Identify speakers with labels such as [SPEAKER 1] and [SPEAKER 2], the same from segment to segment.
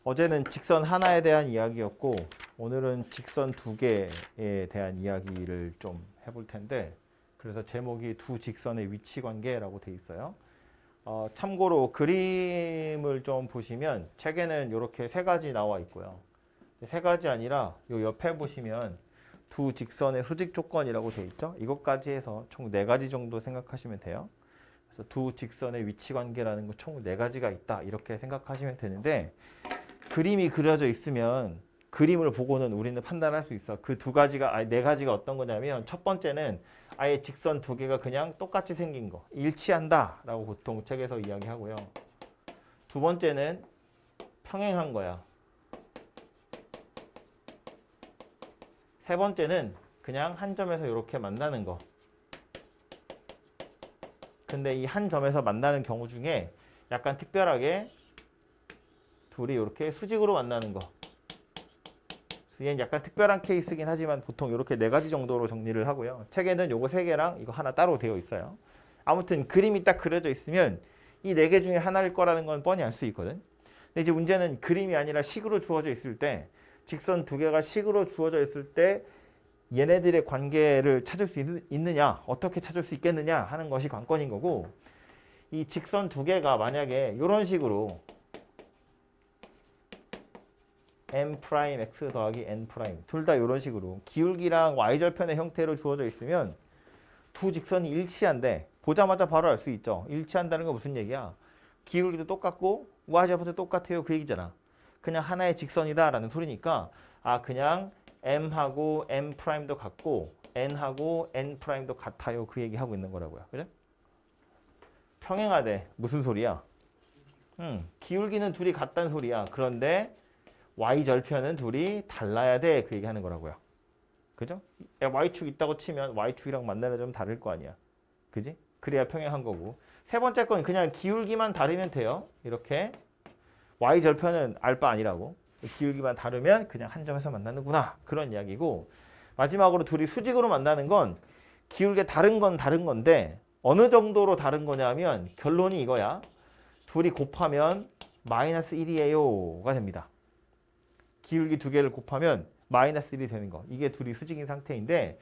[SPEAKER 1] 어제는 직선 하나에 대한 이야기였고 오늘은 직선 두 개에 대한 이야기를 좀 해볼 텐데 그래서 제목이 두 직선의 위치 관계라고 돼 있어요. 참고로 그림을 좀 보시면 책에는 이렇게 세 가지 나와 있고요. 세 가지 아니라 요 옆에 보시면 두 직선의 수직 조건이라고 돼 있죠. 이것까지 해서 총 네 가지 정도 생각하시면 돼요. 그래서 두 직선의 위치 관계라는 거 총 네 가지가 있다 이렇게 생각하시면 되는데 그림이 그려져 있으면 그림을 보고는 우리는 판단할 수 있어. 그 두 가지가 네 가지가 어떤 거냐면 첫 번째는 아예 직선 두 개가 그냥 똑같이 생긴 거 일치한다 라고 보통 책에서 이야기하고요. 두 번째는 평행한 거야. 세 번째는 그냥 한 점에서 이렇게 만나는 거. 근데 이 한 점에서 만나는 경우 중에 약간 특별하게 둘이 이렇게 수직으로 만나는 거. 얘는 약간 특별한 케이스긴 하지만 보통 이렇게 네 가지 정도로 정리를 하고요. 책에는 요거 세 개랑 이거 하나 따로 되어 있어요. 아무튼 그림이 딱 그려져 있으면 이 네 개 중에 하나일 거라는 건 뻔히 알 수 있거든. 근데 이제 문제는 그림이 아니라 식으로 주어져 있을 때 직선 두 개가 식으로 주어져 있을 때 얘네들의 관계를 찾을 수 있느냐, 어떻게 찾을 수 있겠느냐 하는 것이 관건인 거고 이 직선 두 개가 만약에 이런 식으로 m'x 더하기 n' 둘 다 이런 식으로 기울기랑 y절편의 형태로 주어져 있으면 두 직선이 일치한데 보자마자 바로 알 수 있죠. 일치한다는 건 무슨 얘기야? 기울기도 똑같고 y절편도 똑같아요 그 얘기잖아. 그냥 하나의 직선이다 라는 소리니까 그냥 m하고 m'도 같고 n하고 n'도 같아요 그 얘기하고 있는 거라고요. 그죠? 평행하대 무슨 소리야? 기울기는 둘이 같다는 소리야. 그런데 y절편은 둘이 달라야 돼 그 얘기하는 거라고요. 그죠? y축 있다고 치면 y축이랑 만나는 점은 다를 거 아니야. 그지? 그래야 평행한 거고. 세 번째 건 그냥 기울기만 다르면 돼요. 이렇게 y절편은 알 바 아니라고. 기울기만 다르면 그냥 한 점에서 만나는구나. 그런 이야기고 마지막으로 둘이 수직으로 만나는 건 기울기 다른 건 다른 건데 어느 정도로 다른 거냐면 결론이 이거야. 둘이 곱하면 마이너스 1이에요가 됩니다. 기울기 두 개를 곱하면 마이너스 1이 되는 거. 이게 둘이 수직인 상태인데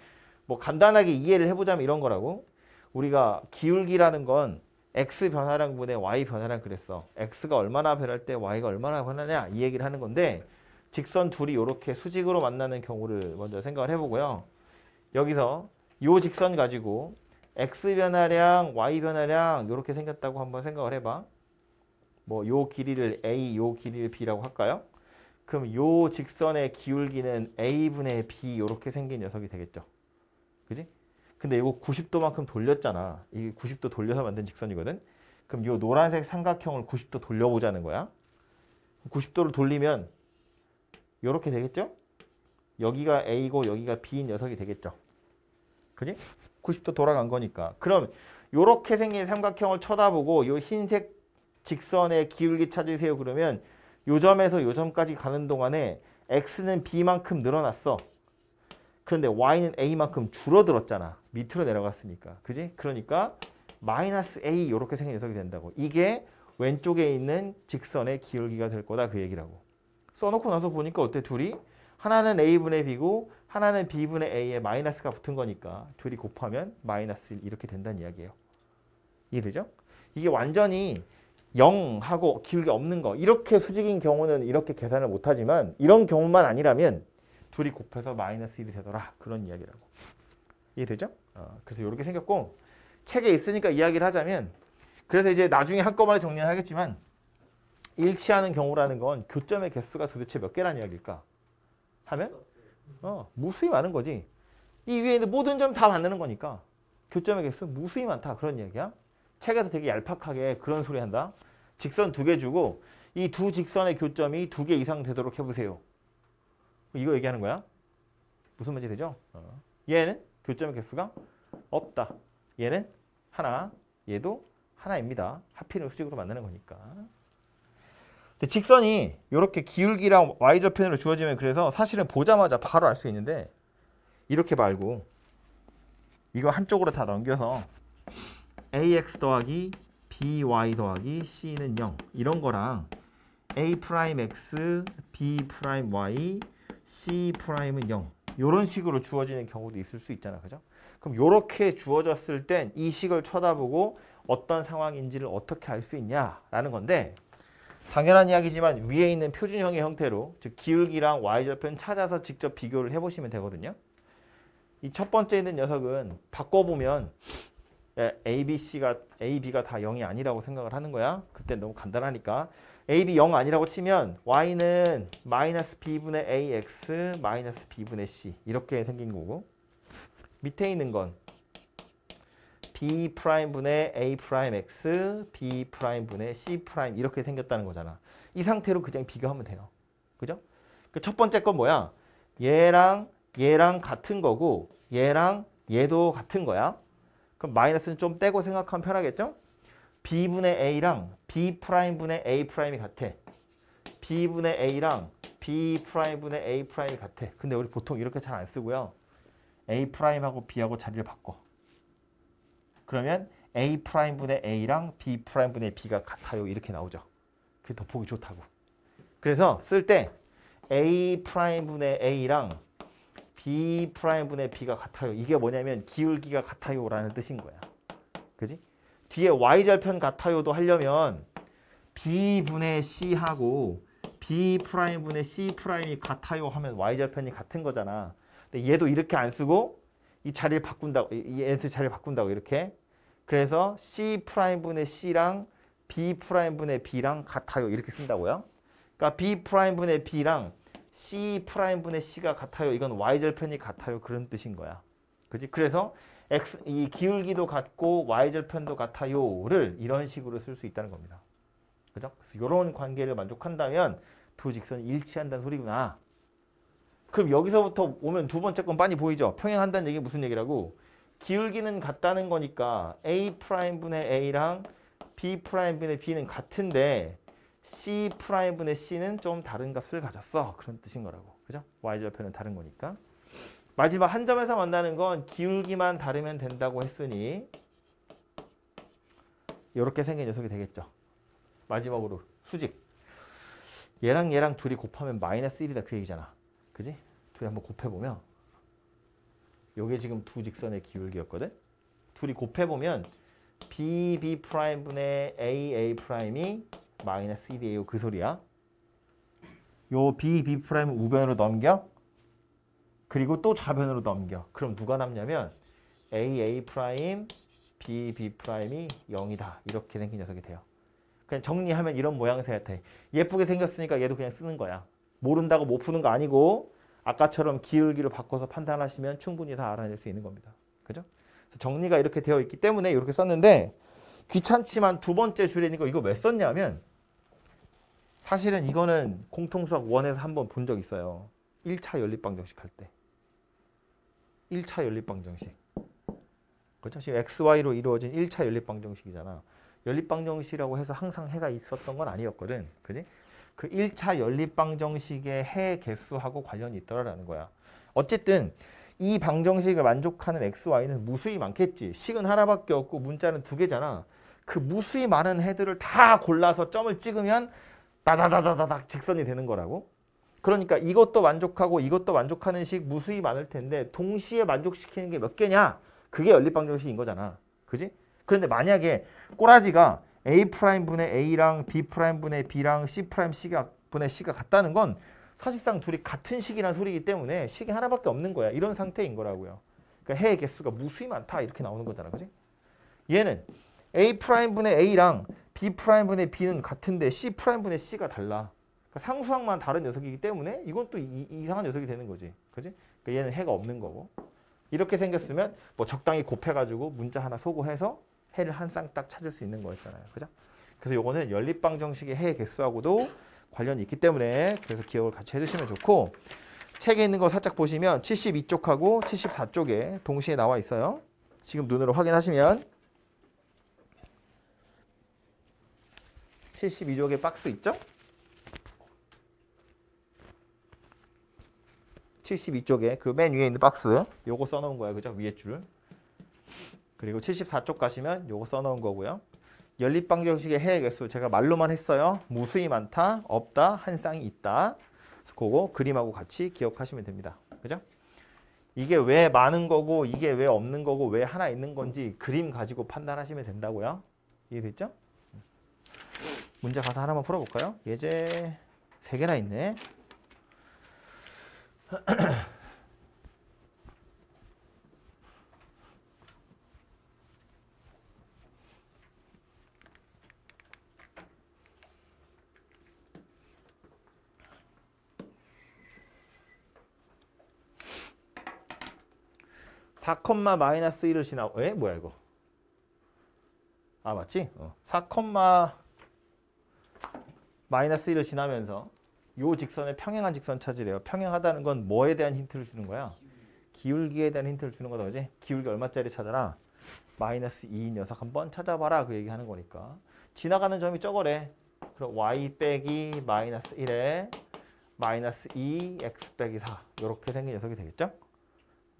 [SPEAKER 1] 뭐 간단하게 이해를 해보자면 이런 거라고. 우리가 기울기라는 건 x 변화량 분의 y 변화량 그랬어. x가 얼마나 변할 때 y가 얼마나 변하냐 이 얘기를 하는 건데 직선 둘이 이렇게 수직으로 만나는 경우를 먼저 생각을 해보고요. 여기서 이 직선 가지고 x 변화량, y 변화량 이렇게 생겼다고 한번 생각을 해봐. 뭐 요 길이를 a, 요 길이를 b라고 할까요? 그럼 요 직선의 기울기는 a분의 b 이렇게 생긴 녀석이 되겠죠. 그지? 근데 이거 90도만큼 돌렸잖아. 이게 90도 돌려서 만든 직선이거든. 그럼 요 노란색 삼각형을 90도 돌려보자는 거야. 90도를 돌리면 이렇게 되겠죠? 여기가 a고 여기가 b인 녀석이 되겠죠. 그지? 90도 돌아간 거니까. 그럼 이렇게 생긴 삼각형을 쳐다보고 요 흰색 직선의 기울기 찾으세요. 그러면 요 점에서 요 점까지 가는 동안에 x는 b만큼 늘어났어. 그런데 y는 a만큼 줄어들었잖아. 밑으로 내려갔으니까. 그지? 그러니까 마이너스 a 이렇게 생긴 녀석이 된다고. 이게 왼쪽에 있는 직선의 기울기가 될 거다 그 얘기라고. 써놓고 나서 보니까 어때? 둘이 하나는 a분의 b고 하나는 b분의 a에 마이너스가 붙은 거니까 둘이 곱하면 마이너스 1 이렇게 된다는 이야기예요. 이해되죠? 이게 완전히 0하고 기울기 없는 거 이렇게 수직인 경우는 이렇게 계산을 못하지만 이런 경우만 아니라면 둘이 곱해서 마이너스 1이 되더라 그런 이야기라고. 이해되죠? 그래서 이렇게 생겼고 책에 있으니까 이야기를 하자면 그래서 이제 나중에 한꺼번에 정리를 하겠지만 일치하는 경우라는 건 교점의 개수가 도대체 몇 개라는 이야기일까 하면 무수히 많은 거지. 이 위에 있는 모든 점 다 만드는 거니까 교점의 개수 무수히 많다 그런 이야기야. 책에서 되게 얄팍하게 그런 소리 한다. 직선 두 개 주고 이 두 직선의 교점이 두 개 이상 되도록 해보세요. 이거 얘기하는 거야. 무슨 말인지 되죠? 얘는 교점의 개수가 없다. 얘는 하나, 얘도 하나입니다. 하필은 수직으로 만나는 거니까. 근데 직선이 이렇게 기울기랑 y절편으로 주어지면 그래서 사실은 보자마자 바로 알 수 있는데 이렇게 말고 이거 한쪽으로 다 넘겨서 ax 더하기 by 더하기 c는 0 이런 거랑 A 프라임 X, B 프라임 Y, C 프라임은 0. 이런 식으로 주어지는 경우도 있을 수 있잖아. 그죠? 그럼 이렇게 주어졌을 땐 이 식을 쳐다보고 어떤 상황인지를 어떻게 알 수 있냐라는 건데 당연한 이야기지만 위에 있는 표준형의 형태로 즉 기울기랑 y절편 찾아서 직접 비교를 해보시면 되거든요. 이 첫 번째 있는 녀석은 바꿔보면 A, B가 다 0이 아니라고 생각을 하는 거야. 그때 너무 간단하니까 A, B 0 아니라고 치면 y는 마이너스 b분의 ax 마이너스 b분의 c 이렇게 생긴 거고 밑에 있는 건 b 프라임분의 a 프라임 x, b 프라임분의 c 프라임 이렇게 생겼다는 거잖아. 이 상태로 그냥 비교하면 돼요. 그죠? 그 첫 번째 건 뭐야? 얘랑 같은 거고 얘랑 얘도 같은 거야. 그럼 마이너스는 좀 떼고 생각하면 편하겠죠? b분의 a랑 b 프라임분의 a 프라임이 같아. b분의 a랑 b 프라임분의 a 프라임이 같아. 근데 우리 보통 이렇게 잘 안 쓰고요. a 프라임하고 b하고 자리를 바꿔. 그러면 a 프라임분의 a랑 b 프라임분의 b가 같아요. 이렇게 나오죠. 그게 더 보기 좋다고. 그래서 쓸 때 a 프라임분의 a랑 b 프라임분의 b가 같아요. 이게 뭐냐면 기울기가 같아요라는 뜻인 거야. 그지? 뒤에 y절편 같아요도 하려면 b분의 c하고 b 프라임분의 c 프라임이 같아요 하면 y절편이 같은 거잖아. 근데 얘도 이렇게 안 쓰고 이 자리를 바꾼다고, 얘네들 자리를 바꾼다고 이렇게. 그래서 c 프라임분의 c랑 b 프라임분의 b랑 같아요 이렇게 쓴다고요. 그러니까 b 프라임분의 b랑 c 프라임분의 c가 같아요. 이건 y절편이 같아요. 그런 뜻인 거야. 그지? 그래서 이 기울기도 같고 y절편도 같아요를 이런 식으로 쓸 수 있다는 겁니다. 그죠? 그래서 이런 관계를 만족한다면 두 직선이 일치한다는 소리구나. 그럼 여기서부터 오면 두 번째 건 빤히 보이죠? 평행한다는 얘기 무슨 얘기라고? 기울기는 같다는 거니까 a 프라임분의 a랑 b 프라임분의 b는 같은데 c 프라임분의 c는 좀 다른 값을 가졌어. 그런 뜻인 거라고. 그죠? y절편은 다른 거니까. 마지막 한 점에서 만나는 건 기울기만 다르면 된다고 했으니 이렇게 생긴 녀석이 되겠죠. 마지막으로 수직. 얘랑 둘이 곱하면 마이너스 1이다 그 얘기잖아. 그지? 둘이 한번 곱해보면 요게 지금 두 직선의 기울기였거든. 둘이 곱해보면 b 프라임분의 a 프라임이 마이너스 1이에요. 그 소리야. 요 b 프라임을 우변으로 넘겨. 그리고 또 좌변으로 넘겨. 그럼 누가 남냐면 a 프라임, b 프라임이 0이다. 이렇게 생긴 녀석이 돼요. 그냥 정리하면 이런 모양새가 돼. 예쁘게 생겼으니까 얘도 그냥 쓰는 거야. 모른다고 못 푸는 거 아니고 아까처럼 기울기를 바꿔서 판단하시면 충분히 다 알아낼 수 있는 겁니다. 그죠? 정리가 이렇게 되어 있기 때문에 이렇게 썼는데 귀찮지만 두 번째 줄이니까 이거 왜 썼냐면 사실은 이거는 공통수학 1에서 한번 본 적 있어요. 1차 연립방정식 할 때. 1차 연립방정식. 그렇죠? 지금 XY로 이루어진 1차 연립방정식이잖아. 연립방정식이라고 해서 항상 해가 있었던 건 아니었거든. 그지? 그 1차 연립방정식의 해 개수하고 관련이 있더라라는 거야. 어쨌든 이 방정식을 만족하는 XY는 무수히 많겠지. 식은 하나밖에 없고 문자는 두 개잖아. 그 무수히 많은 해들을 다 골라서 점을 찍으면 다다다다닥 직선이 되는 거라고. 그러니까 이것도 만족하고 이것도 만족하는 식 무수히 많을 텐데 동시에 만족시키는 게 몇 개냐? 그게 연립방정식인 거잖아. 그지? 그런데 만약에 꼬라지가 A'분의 A랑 B'분의 B랑 C'분의 C가 같다는 건 사실상 둘이 같은 식이라는 소리이기 때문에 식이 하나밖에 없는 거야. 이런 상태인 거라고요. 그러니까 해의 개수가 무수히 많다 이렇게 나오는 거잖아. 그지? 얘는 A'분의 A랑 B'분의 B는 같은데 C'분의 C가 달라. 그러니까 상수항만 다른 녀석이기 때문에 이건 또 이상한 녀석이 되는 거지. 그지? 그러니까 얘는 해가 없는 거고. 이렇게 생겼으면 뭐 적당히 곱해가지고 문자 하나 소구해서 해를 한 쌍 딱 찾을 수 있는 거였잖아요. 그죠? 그래서 요거는 연립방정식의 해 개수하고도 관련이 있기 때문에 그래서 기억을 같이 해주시면 좋고 책에 있는 거 살짝 보시면 72쪽하고 74쪽에 동시에 나와 있어요. 지금 눈으로 확인하시면 72쪽에 박스 있죠? 72쪽에 그 맨 위에 있는 박스 요거 써놓은 거야. 그죠? 위에 줄. 그리고 74쪽 가시면 요거 써놓은 거고요. 연립방정식의 해의 개수 제가 말로만 했어요. 무수히 많다, 없다, 한 쌍이 있다. 그래서 그거 그림하고 같이 기억하시면 됩니다. 그죠? 이게 왜 많은 거고 이게 왜 없는 거고 왜 하나 있는 건지 그림 가지고 판단하시면 된다고요. 이해됐죠? 문제 가서 하나만 풀어볼까요? 예제 3개나 있네. 4, 마이너스 1을 지나 에? 뭐야 이거? 아 맞지? 4, 마이너스 1을 지나면서 요 직선에 평행한 직선 찾으래요. 평행하다는 건 뭐에 대한 힌트를 주는 거야? 기울기에 대한 힌트를 주는 거다, 그지? 기울기 얼마짜리 찾아라? 마이너스 2인 녀석 한번 찾아봐라 그 얘기하는 거니까. 지나가는 점이 저거래. 그럼 y 빼기 마이너스 1에 마이너스 2 x 빼기 4 이렇게 생긴 녀석이 되겠죠?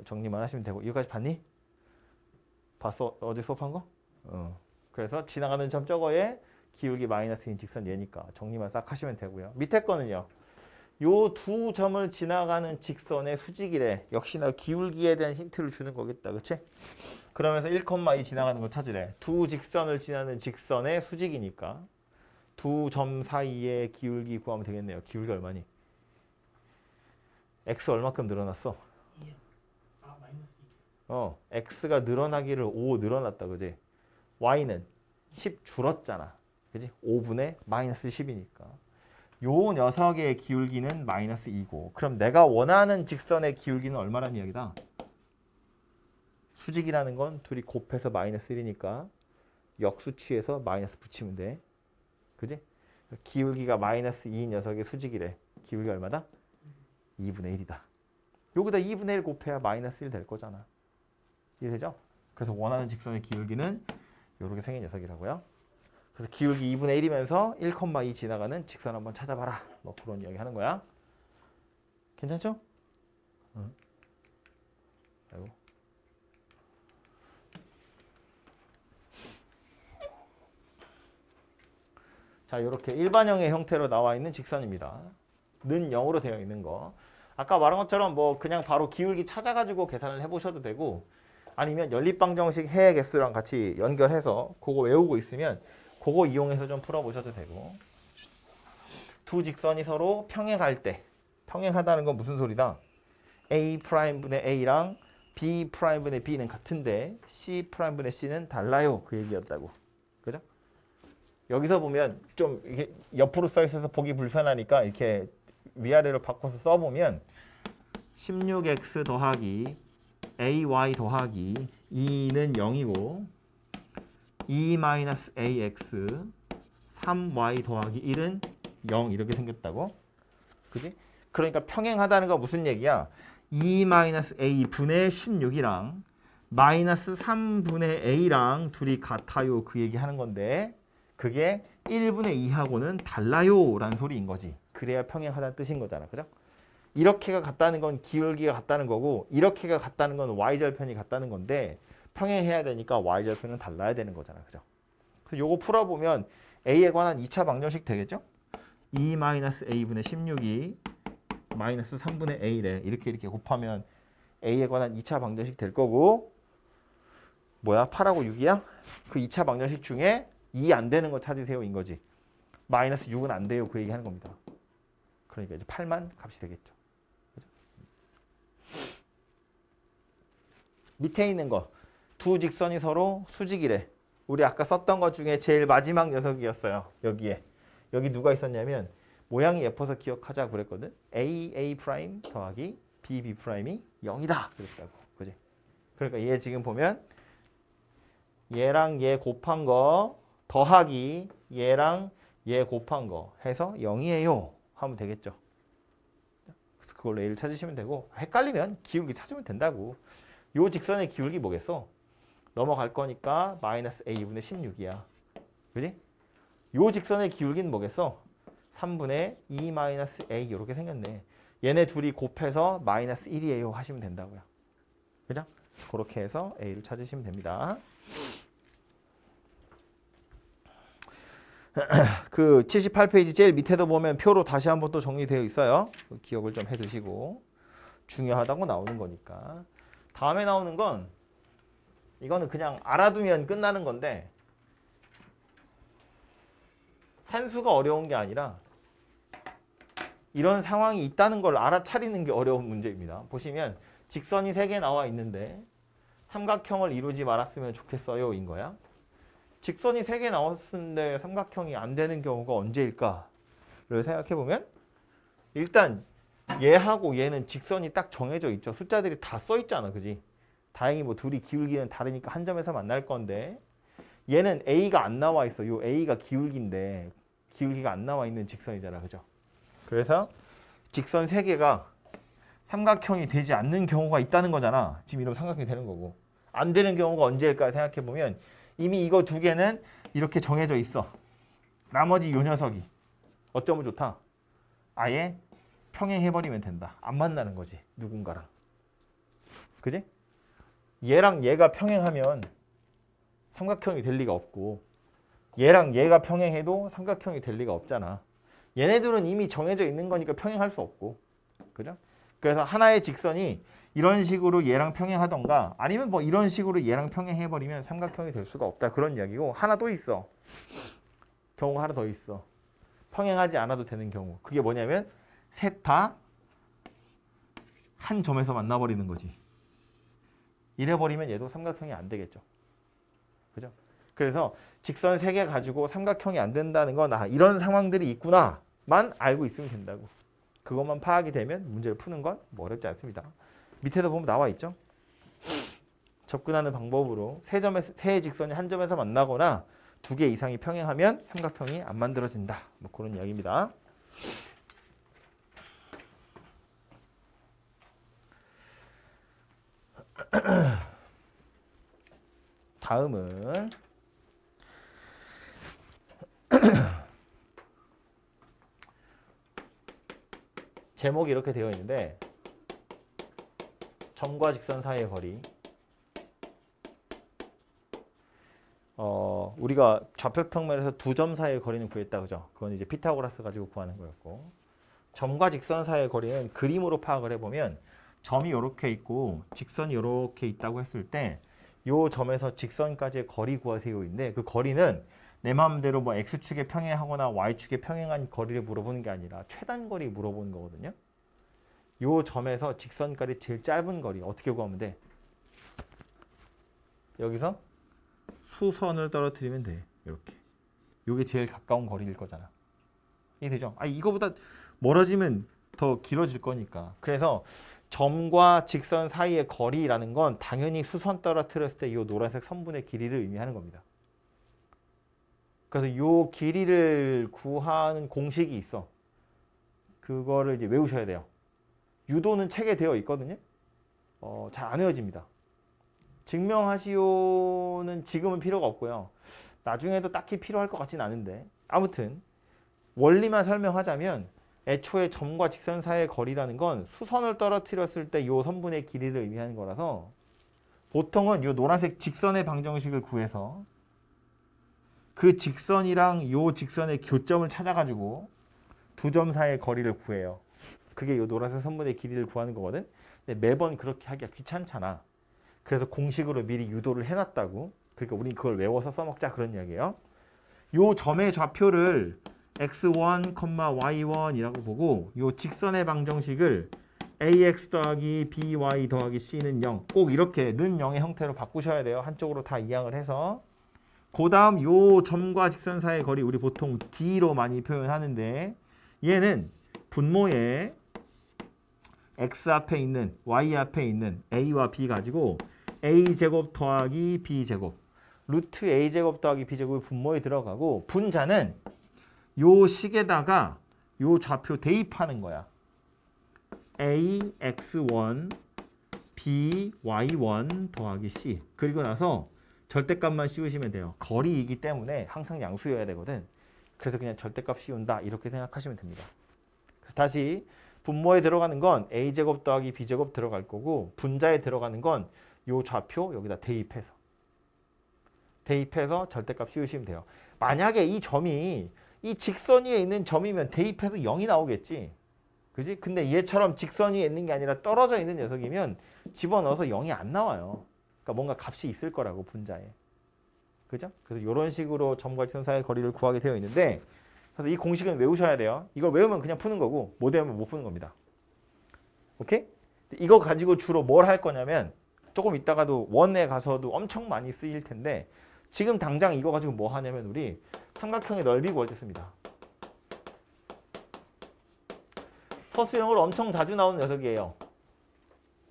[SPEAKER 1] 정리만 하시면 되고. 이거까지 봤니? 봤어? 어제 수업한 거? 그래서 지나가는 점 저거에 기울기 마이너스인 직선 얘니까 정리만 싹 하시면 되고요. 밑에 거는요. 요 두 점을 지나가는 직선의 수직이래. 역시나 기울기에 대한 힌트를 주는 거겠다. 그치? 그러면서 1,2 지나가는 걸 찾으래. 두 직선을 지나는 직선의 수직이니까 두 점 사이의 기울기 구하면 되겠네요. 기울기 얼마니? x 얼마큼 늘어났어? x가 늘어나기를 5 늘어났다. 그지? y는 10 줄었잖아. 그지? 5분의 마이너스 10이니까. 요 녀석의 기울기는 마이너스 2고 그럼 내가 원하는 직선의 기울기는 얼마란 이야기다? 수직이라는 건 둘이 곱해서 마이너스 1이니까 역수 취해서 마이너스 붙이면 돼. 그지? 기울기가 마이너스 2인 녀석의 수직이래. 기울기 얼마다? 2분의 1이다. 여기다 2분의 1 곱해야 마이너스 1 될 거잖아. 이해되죠? 그래서 원하는 직선의 기울기는 이렇게 생긴 녀석이라고요. 그래서 기울기 2분의 1이면서 1,2 지나가는 직선 한번 찾아봐라. 뭐 그런 이야기 하는 거야. 괜찮죠? 응. 아이고. 자, 이렇게 일반형의 형태로 나와 있는 직선입니다. 는 0으로 되어 있는 거. 아까 말한 것처럼 뭐 그냥 바로 기울기 찾아가지고 계산을 해보셔도 되고 아니면 연립방정식 해의 개수랑 같이 연결해서 그거 외우고 있으면 그거 이용해서 좀 풀어보셔도 되고. 두 직선이 서로 평행할 때 평행하다는 건 무슨 소리다? A'분의 A랑 B'분의 B는 같은데 C'분의 C는 달라요. 그 얘기였다고. 그죠? 여기서 보면 좀 이게 옆으로 써 있어서 보기 불편하니까 이렇게 위아래로 바꿔서 써보면 16x 더하기 ay 더하기 2는 0이고 2-ax 3y 더하기 1은 0 이렇게 생겼다고. 그지? 그러니까 평행하다는 거 무슨 얘기야? 2-a 분의 16이랑 마이너스 3분의 a랑 둘이 같아요. 그 얘기 하는 건데 그게 1분의 2하고는 달라요 라는 소리인 거지. 그래야 평행하다는 뜻인 거잖아. 그죠? 이렇게가 같다는 건 기울기가 같다는 거고 이렇게가 같다는 건 y절편이 같다는 건데 평행해야 되니까 y절편은 달라야 되는 거잖아. 그죠? 그래서 요거 풀어보면 a에 관한 2차 방정식 되겠죠? 2-a분의 16이 마이너스 3분의 a래. 이렇게 곱하면 a에 관한 2차 방정식 될 거고 뭐야? 8하고 6이야? 그 2차 방정식 중에 2 안 되는 거 찾으세요 인 거지. 마이너스 6은 안 돼요. 그 얘기 하는 겁니다. 그러니까 이제 8만 값이 되겠죠. 그죠? 밑에 있는 거. 두 직선이 서로 수직이래. 우리 아까 썼던 것 중에 제일 마지막 녀석이었어요. 여기에. 여기 누가 있었냐면 모양이 예뻐서 기억하자 그랬거든. A 프라임 더하기 B 프라임이 0이다. 그랬다고. 그지? 그러니까 얘 지금 보면 얘랑 얘 곱한 거 더하기 얘랑 얘 곱한 거 해서 0이에요. 하면 되겠죠. 그래서 그걸로 A를 찾으시면 되고 헷갈리면 기울기 찾으면 된다고. 요 직선의 기울기 뭐겠어? 넘어갈 거니까 마이너스 A분의 16이야. 그지? 요 직선의 기울기는 뭐겠어? 3분의 2 마이너스 A 이렇게 생겼네. 얘네 둘이 곱해서 마이너스 1이에요 하시면 된다고요. 그죠? 그렇게 해서 A를 찾으시면 됩니다. 그 78페이지 제일 밑에도 보면 표로 다시 한번 또 정리되어 있어요. 기억을 좀 해두시고 중요하다고 나오는 거니까. 다음에 나오는 건 이거는 그냥 알아두면 끝나는 건데 산수가 어려운 게 아니라 이런 상황이 있다는 걸 알아차리는 게 어려운 문제입니다. 보시면 직선이 3개 나와 있는데 삼각형을 이루지 말았으면 좋겠어요 인 거야. 직선이 3개 나왔는데 삼각형이 안 되는 경우가 언제일까를 생각해보면 일단 얘하고 얘는 직선이 딱 정해져 있죠. 숫자들이 다 써 있잖아. 그지? 다행히 뭐 둘이 기울기는 다르니까 한 점에서 만날 건데 얘는 A가 안 나와 있어. 요 A가 기울기인데 기울기가 안 나와 있는 직선이잖아. 그죠? 그래서 직선 3개가 삼각형이 되지 않는 경우가 있다는 거잖아. 지금 이러면 삼각형이 되는 거고. 안 되는 경우가 언제일까 생각해보면 이미 이거 2개는 이렇게 정해져 있어. 나머지 요 녀석이 어쩌면 좋다. 아예 평행해버리면 된다. 안 만나는 거지. 누군가랑. 그지? 얘랑 얘가 평행하면 삼각형이 될 리가 없고 얘랑 얘가 평행해도 삼각형이 될 리가 없잖아. 얘네들은 이미 정해져 있는 거니까 평행할 수 없고. 그죠? 그래서 하나의 직선이 이런 식으로 얘랑 평행하던가 아니면 뭐 이런 식으로 얘랑 평행해버리면 삼각형이 될 수가 없다. 그런 이야기고 하나 또 있어. 경우가 하나 더 있어. 평행하지 않아도 되는 경우. 그게 뭐냐면 셋 다 한 점에서 만나버리는 거지. 이래버리면 얘도 삼각형이 안 되겠죠. 그죠? 그래서 직선 3개 가지고 삼각형이 안 된다는 건 이런 상황들이 있구나만 알고 있으면 된다고. 그것만 파악이 되면 문제를 푸는 건 뭐 어렵지 않습니다. 밑에도 보면 나와 있죠. 접근하는 방법으로 세 직선이 한 점에서 만나거나 2개 이상이 평행하면 삼각형이 안 만들어진다. 뭐 그런 이야기입니다. 다음은 제목이 이렇게 되어 있는데 점과 직선 사이의 거리. 우리가 좌표 평면에서 2점 사이의 거리는 구했다. 그죠? 그건 이제 피타고라스 가지고 구하는 거였고 점과 직선 사이의 거리는 그림으로 파악을 해보면 점이 이렇게 있고 직선이 이렇게 있다고 했을 때 이 점에서 직선까지의 거리 구하세요인데 그 거리는 내 마음대로 뭐 X축에 평행하거나 Y축에 평행한 거리를 물어보는 게 아니라 최단거리 물어보는 거거든요. 요 점에서 직선까지 제일 짧은 거리 어떻게 구하면 돼? 여기서 수선을 떨어뜨리면 돼. 이렇게. 요게 제일 가까운 거리일 거잖아. 이해되죠? 이거보다 멀어지면 더 길어질 거니까. 그래서 점과 직선 사이의 거리라는 건 당연히 수선 떨어뜨렸을 때 이 노란색 선분의 길이를 의미하는 겁니다. 그래서 이 길이를 구하는 공식이 있어. 그거를 이제 외우셔야 돼요. 유도는 책에 되어 있거든요. 잘 안 외워집니다. 증명하시오는 지금은 필요가 없고요. 나중에도 딱히 필요할 것 같진 않은데 아무튼 원리만 설명하자면 애초에 점과 직선 사이의 거리라는 건 수선을 떨어뜨렸을 때 이 선분의 길이를 의미하는 거라서 보통은 이 노란색 직선의 방정식을 구해서 그 직선이랑 이 직선의 교점을 찾아가지고 2점 사이의 거리를 구해요. 그게 이 노란색 선분의 길이를 구하는 거거든. 근데 매번 그렇게 하기가 귀찮잖아. 그래서 공식으로 미리 유도를 해놨다고. 그러니까 우린 그걸 외워서 써먹자 그런 이야기예요. 요 점의 좌표를 x1, y1이라고 보고 요 직선의 방정식을 ax 더하기 by 더하기 c는 0. 꼭 이렇게 는 0의 형태로 바꾸셔야 돼요. 한쪽으로 다 이항을 해서. 그 다음 요 점과 직선 사이의 거리 우리 보통 d로 많이 표현하는데 얘는 분모에 x 앞에 있는 y 앞에 있는 a와 b 가지고 a제곱 더하기 b제곱 루트 a제곱 더하기 b제곱이 분모에 들어가고 분자는 요 식에다가 요 좌표 대입하는 거야. ax1 by1 더하기 c 그리고 나서 절대값만 씌우시면 돼요. 거리이기 때문에 항상 양수여야 되거든. 그래서 그냥 절대값 씌운다 이렇게 생각하시면 됩니다. 그래서 다시 분모에 들어가는 건 a제곱 더하기 b제곱 들어갈 거고 분자에 들어가는 건 요 좌표 여기다 대입해서 대입해서 절대값 씌우시면 돼요. 만약에 이 점이 이 직선 위에 있는 점이면 대입해서 0이 나오겠지. 그지? 근데 얘처럼 직선 위에 있는 게 아니라 떨어져 있는 녀석이면 집어넣어서 0이 안 나와요. 그러니까 뭔가 값이 있을 거라고 분자에. 그죠? 그래서 이런 식으로 점과 직선 사이의 거리를 구하게 되어 있는데 그래서 이 공식은 외우셔야 돼요. 이걸 외우면 그냥 푸는 거고 못 외우면 못 푸는 겁니다. 오케이? 이거 가지고 주로 뭘 할 거냐면 조금 있다가도 원에 가서도 엄청 많이 쓰일 텐데 지금 당장 이거 가지고 뭐 하냐면 우리 삼각형의 넓이 구할 때 씁니다. 서술형으로 엄청 자주 나오는 녀석이에요.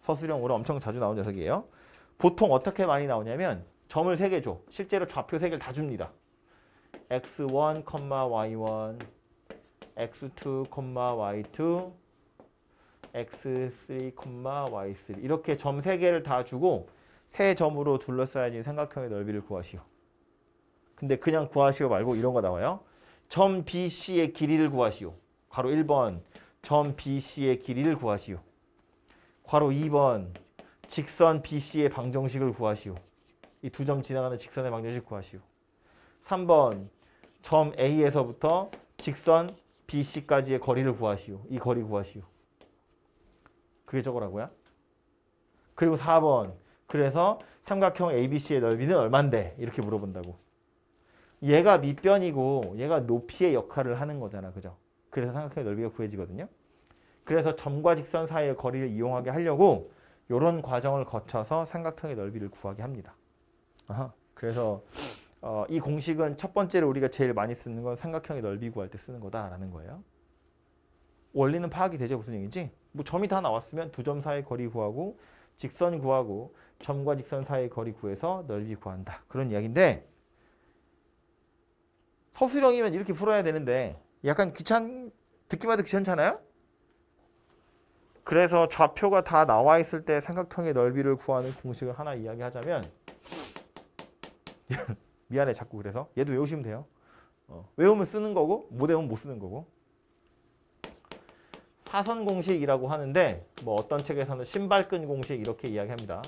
[SPEAKER 1] 서술형으로 엄청 자주 나오는 녀석이에요. 보통 어떻게 많이 나오냐면 점을 3개 줘. 실제로 좌표 3개를 다 줍니다. x1, y1, x2, y2, x3, y3 이렇게 점 3개를 다 주고 세 점으로 둘러싸여진 삼각형의 넓이를 구하시오. 근데 그냥 구하시오 말고 이런 거 나와요. 점 BC의 길이를 구하시오. 괄호 1번 점 BC의 길이를 구하시오. 괄호 2번 직선 BC의 방정식을 구하시오. 이 두 점 지나가는 직선의 방정식 구하시오. 3번 점 A에서부터 직선 BC까지의 거리를 구하시오. 이 거리 구하시오. 그게 저거라고요. 그리고 4번 그래서 삼각형 ABC의 넓이는 얼만데? 이렇게 물어본다고. 얘가 밑변이고 얘가 높이의 역할을 하는 거잖아. 그죠? 그래서 삼각형의 넓이가 구해지거든요. 그래서 점과 직선 사이의 거리를 이용하게 하려고 이런 과정을 거쳐서 삼각형의 넓이를 구하게 합니다. 그래서 이 공식은 첫 번째로 우리가 제일 많이 쓰는 건 삼각형의 넓이 구할 때 쓰는 거다라는 거예요. 원리는 파악이 되죠. 무슨 얘기지? 뭐 점이 다 나왔으면 두 점 사이의 거리 구하고 직선 구하고 점과 직선 사이의 거리 구해서 넓이 구한다. 그런 이야기인데 서술형이면 이렇게 풀어야 되는데 약간 듣기만 해도 귀찮잖아요? 그래서 좌표가 다 나와 있을 때 삼각형의 넓이를 구하는 공식을 하나 이야기하자면 미안해 자꾸 그래서 얘도 외우시면 돼요. 외우면 쓰는 거고 못 외우면 못 쓰는 거고 사선 공식이라고 하는데 뭐 어떤 책에서는 신발끈 공식 이렇게 이야기합니다.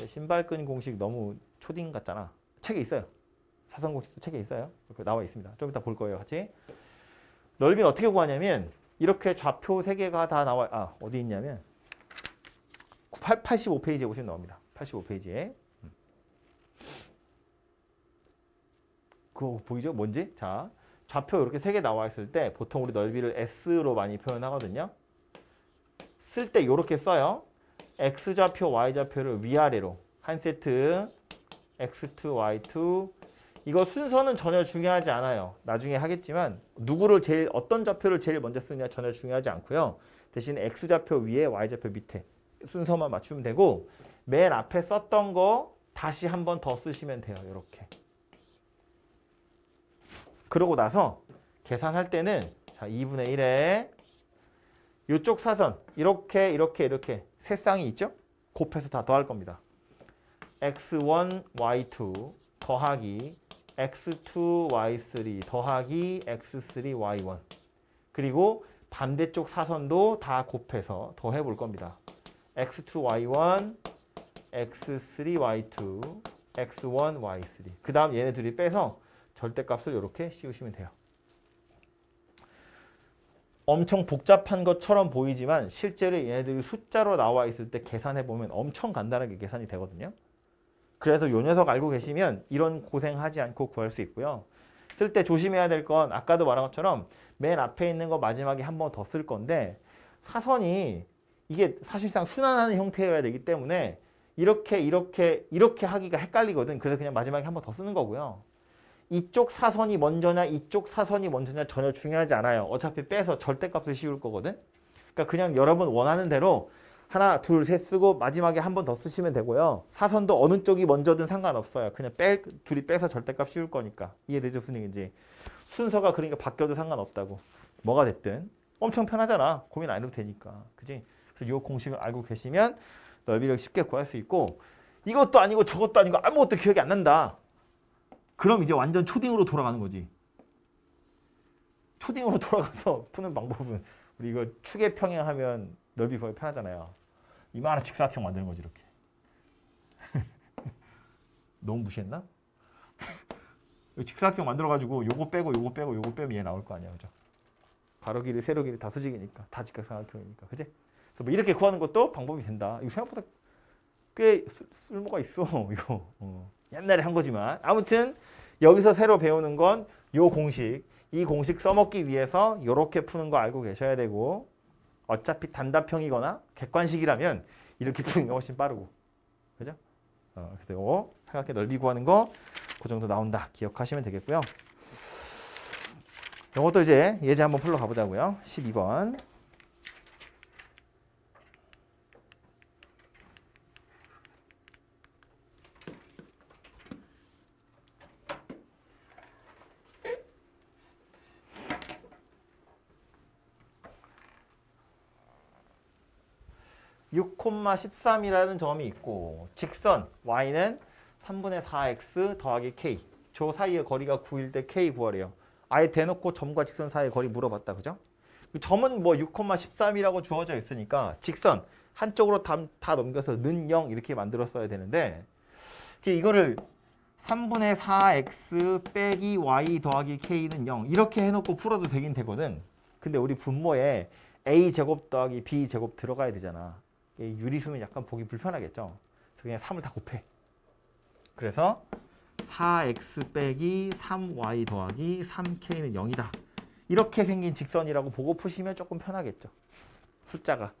[SPEAKER 1] 신발끈 공식 너무 초딩 같잖아. 책에 있어요. 사선 공식도 책에 있어요. 나와 있습니다. 좀 이따 볼 거예요. 같이. 넓이는 어떻게 구하냐면 이렇게 좌표 3개가 다 나와 어디 있냐면 85페이지에 보시면 나옵니다. 85페이지에. 그거 보이죠? 뭔지? 자, 좌표 이렇게 3개 나와 있을 때 보통 우리 넓이를 S로 많이 표현하거든요. 쓸 때 이렇게 써요. X좌표, Y좌표를 위아래로 한 세트 X2, Y2 이거 순서는 전혀 중요하지 않아요. 나중에 하겠지만 어떤 좌표를 제일 먼저 쓰느냐 전혀 중요하지 않고요. 대신 X좌표 위에 Y좌표 밑에 순서만 맞추면 되고 맨 앞에 썼던 거 다시 한 번 더 쓰시면 돼요. 이렇게. 그러고 나서 계산할 때는 자 2분의 1에 이쪽 사선 이렇게 세 쌍이 있죠? 곱해서 다 더할 겁니다. x1, y2 더하기 x2, y3 더하기 x3, y1 그리고 반대쪽 사선도 다 곱해서 더해 볼 겁니다. x2, y1, x3, y2, x1, y3 그 다음 얘네 둘이 빼서 절대값을 이렇게 씌우시면 돼요. 엄청 복잡한 것처럼 보이지만 실제로 얘네들이 숫자로 나와 있을 때 계산해보면 엄청 간단하게 계산이 되거든요. 그래서 요 녀석 알고 계시면 이런 고생하지 않고 구할 수 있고요. 쓸 때 조심해야 될 건 아까도 말한 것처럼 맨 앞에 있는 거 마지막에 한 번 더 쓸 건데 사선이 이게 사실상 순환하는 형태여야 되기 때문에 이렇게 하기가 헷갈리거든. 그래서 그냥 마지막에 한 번 더 쓰는 거고요. 이쪽 사선이 먼저냐 이쪽 사선이 먼저냐 전혀 중요하지 않아요. 어차피 빼서 절대값을 씌울 거거든. 그러니까 그냥 여러분 원하는 대로 하나, 둘, 셋 쓰고 마지막에 한 번 더 쓰시면 되고요. 사선도 어느 쪽이 먼저든 상관없어요. 그냥 둘이 빼서 절대값 씌울 거니까. 이해되죠? 무슨 얘기인지. 순서가 그러니까 바뀌어도 상관없다고. 뭐가 됐든. 엄청 편하잖아. 고민 안 해도 되니까. 그지? 그래서 이 공식을 알고 계시면 넓이를 쉽게 구할 수 있고 이것도 아니고 저것도 아니고 아무것도 기억이 안 난다. 그럼 이제 완전 초딩으로 돌아가는 거지. 초딩으로 돌아가서 푸는 방법은 우리 이거 축의 평행하면 넓이 구하기 편하잖아요. 이만한 직사각형 만드는 거지 이렇게. 너무 무시했나? 직사각형 만들어가지고 요거 빼고 요거 빼고 요거 빼면 얘 나올 거 아니야, 그죠? 가로 길이, 세로 길이 다 수직이니까, 다 직각삼각형이니까, 그지? 그래서 뭐 이렇게 구하는 것도 방법이 된다. 이거 생각보다 꽤 쓸모가 있어, 이거. 옛날에 한 거지만 아무튼 여기서 새로 배우는 건 요 공식, 이 공식 써먹기 위해서 요렇게 푸는 거 알고 계셔야 되고 어차피 단답형이거나 객관식이라면 이렇게 푸는 게 훨씬 빠르고, 그죠? 그래서 요 삼각형 넓이 구하는 거 그 정도 나온다 기억하시면 되겠고요. 요것도 이제 예제 한번 풀러 가보자고요. 12번. (6,13이라는) 점이 있고 직선 y는 3분의 4x 더하기 k 저 사이의 거리가 9일 때 k 구하래요. 아예 대놓고 점과 직선 사이의 거리 물어봤다, 그죠? 점은 뭐 6,13이라고 주어져 있으니까 직선 한쪽으로 다 넘겨서 는 0 이렇게 만들었어야 되는데 이거를 3분의 4x 빼기 y 더하기 k는 0 이렇게 해놓고 풀어도 되긴 되거든. 근데 우리 분모에 a제곱 더하기 b제곱 들어가야 되잖아. 유리수면 약간 보기 불편하겠죠. 그래서 그냥 3을 다 곱해. 그래서 4x 빼기 3y 더하기 3k는 0이다. 이렇게 생긴 직선이라고 보고 푸시면 조금 편하겠죠. 숫자가.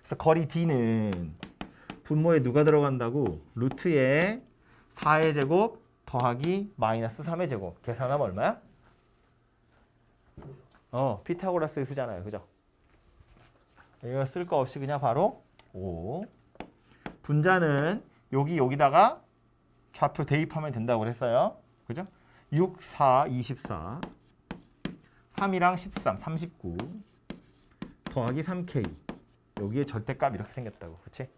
[SPEAKER 1] 그래서 거리 d는 분모에 누가 들어간다고? 루트에 4의 제곱 더하기 마이너스 3의 제곱. 계산하면 얼마야? 피타고라스의 수잖아요. 그죠? 이거 쓸 거 없이 그냥 바로 5. 분자는 여기다가 좌표 대입하면 된다고 그랬어요. 그죠? 6, 4, 24. 3이랑 13, 39. 더하기 3K. 여기에 절대값 이렇게 생겼다고. 그치?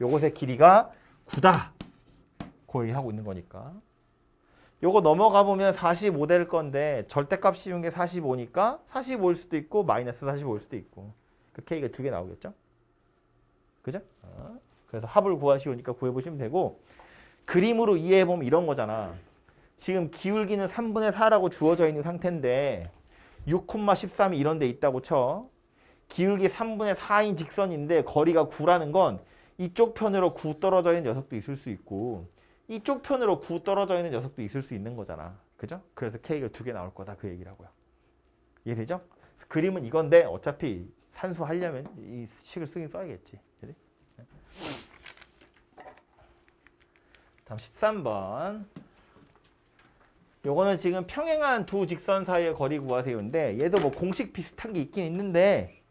[SPEAKER 1] 요것의 길이가 9다. 그 얘기하고 있는 거니까. 요거 넘어가 보면 45 될 건데 절대값 씌운 게 45니까 45일 수도 있고 마이너스 45일 수도 있고. 그 K가 두 개 나오겠죠? 그죠? 그래서 합을 구하시오니까 구해보시면 되고 그림으로 이해해보면 이런 거잖아. 지금 기울기는 3분의 4라고 주어져 있는 상태인데 6,13이 이런 데 있다고 쳐. 기울기 3분의 4인 직선인데 거리가 9라는 건 이쪽 편으로 9 떨어져 있는 녀석도 있을 수 있고 이쪽 편으로 9 떨어져 있는 녀석도 있을 수 있는 거잖아. 그죠? 그래서 K가 두 개 나올 거다 그 얘기라고요. 이해되죠? 그림은 이건데 어차피 산수하려면 이 식을 쓰긴 써야겠지. 그지? 다음 13번. 요거는 지금 평행한 두 직선 사이의 거리 구하세요인데 얘도 뭐 공식 비슷한 게 있긴 있는데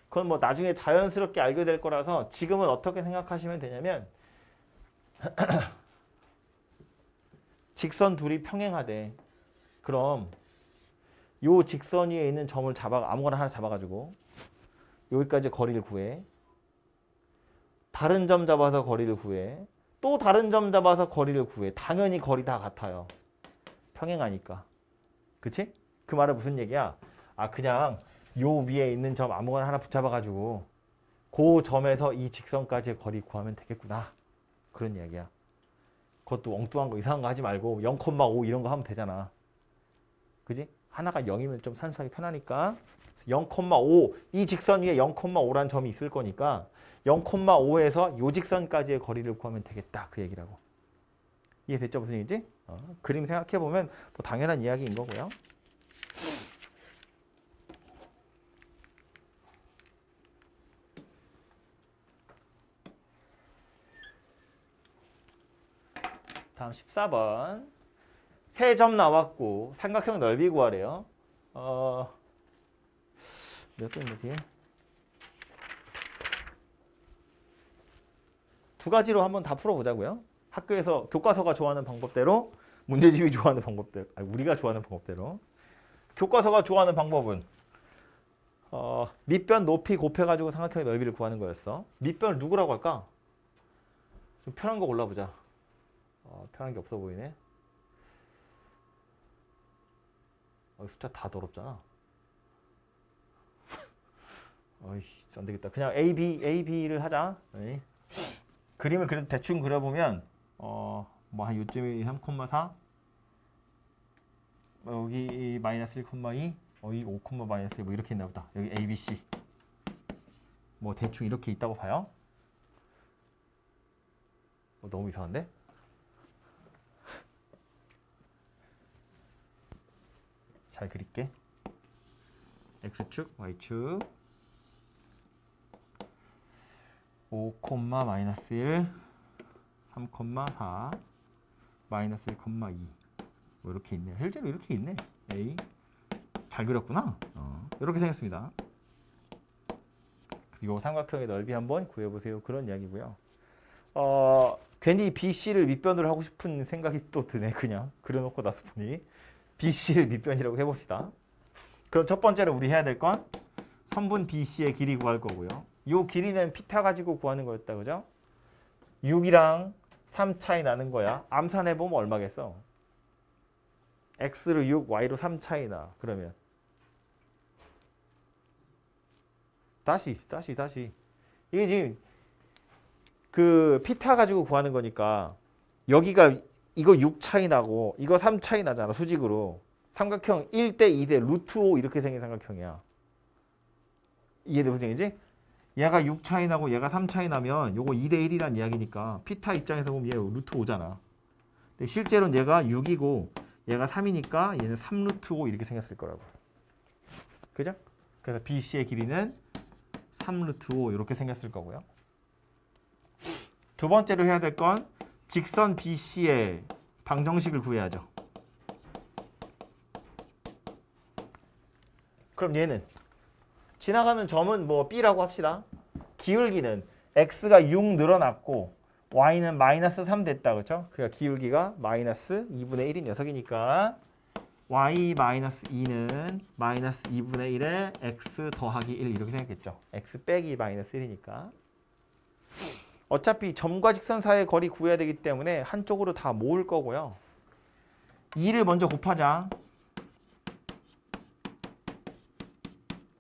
[SPEAKER 1] 그건 뭐 나중에 자연스럽게 알게 될 거라서 지금은 어떻게 생각하시면 되냐면 직선 둘이 평행하대. 그럼 요 직선 위에 있는 점을 아무거나 하나 잡아가지고 여기까지 거리를 구해. 다른 점 잡아서 거리를 구해. 또 다른 점 잡아서 거리를 구해. 당연히 거리 다 같아요. 평행하니까. 그치? 그 말은 무슨 얘기야? 그냥 요 위에 있는 점 아무거나 하나 붙잡아가지고 그 점에서 이 직선까지의 거리 구하면 되겠구나. 그런 이야기야. 그것도 엉뚱한 거 이상한 거 하지 말고 0,5 이런 거 하면 되잖아. 그지? 하나가 0이면 좀 산수하기 편하니까 0,5 이 직선 위에 0,5라는 점이 있을 거니까 0,5에서 요 직선까지의 거리를 구하면 되겠다. 그 얘기라고. 이해됐죠? 무슨 얘기지? 그림 생각해보면 뭐 당연한 이야기인 거고요. 다음 14번. 세 점 나왔고 삼각형 넓이 구하래요. 몇 번인데 뒤에? 두 가지로 한번 다 풀어보자고요. 학교에서 교과서가 좋아하는 방법대로, 문제집이 좋아하는 방법대로, 우리가 좋아하는 방법대로. 교과서가 좋아하는 방법은 밑변 높이 곱해가지고 삼각형의 넓이를 구하는 거였어. 밑변을 누구라고 할까? 좀 편한 거 골라보자. 편한 게 없어 보이네. 숫자 다 더럽잖아. 어이씨, 안 되겠다. 그냥 AB를 하자. 에이. 그림을 그래도 대충 그려보면 뭐 한 요쯤이 3,4 여기 마이너스 1,2 이 5, 마이너스 1 뭐 이렇게 있나 보다. 여기 A, B, C 뭐 대충 이렇게 있다고 봐요. 너무 이상한데? 잘 그릴게. X축, Y축 5, 마이너스 1 3, 4 마이너스 1, 2 뭐 이렇게 있네. 실제로 이렇게 있네. A 잘 그렸구나. 이렇게 생겼습니다. 이 삼각형의 넓이 한번 구해보세요. 그런 이야기고요. 괜히 BC를 밑변으로 하고 싶은 생각이 또 드네. 그냥 그려놓고 나서 보니 BC를 밑변이라고 해봅시다. 그럼 첫 번째로 우리 해야 될 건 선분 BC의 길이 구할 거고요. 이 길이는 피타 가지고 구하는 거였다. 그죠? 6이랑 3 차이 나는 거야. 암산해보면 얼마겠어? X로 6, Y로 3 차이 나. 그러면 다시 이게 지금 그 피타 가지고 구하는 거니까 여기가 이거 6 차이 나고 이거 3 차이 나잖아. 수직으로 삼각형 1대 2대 루트 5 이렇게 생긴 삼각형이야. 이해돼? 무슨 얘기지? 얘가 6 차이 나고 얘가 3 차이 나면 요거 2대 1이란 이야기니까 피타 입장에서 보면 얘 루트 5잖아. 근데 실제로는 얘가 6이고 얘가 3이니까 얘는 3 루트 5 이렇게 생겼을 거라고. 그죠? 그래서 BC의 길이는 3 루트 5 이렇게 생겼을 거고요. 두 번째로 해야 될 건 직선 BC의 방정식을 구해야죠. 그럼 얘는 지나가는 점은 뭐 B라고 합시다. 기울기는 X가 6 늘어났고 Y는 마이너스 3 됐다. 그렇죠? 그러니까 기울기가 마이너스 2분의 1인 녀석이니까 Y 마이너스 2는 마이너스 2분의 1에 X 더하기 1 이렇게 생겼겠죠. X 빼기 마이너스 1이니까. 어차피 점과 직선 사이의 거리 구해야 되기 때문에 한쪽으로 다 모을 거고요. 2를 먼저 곱하자.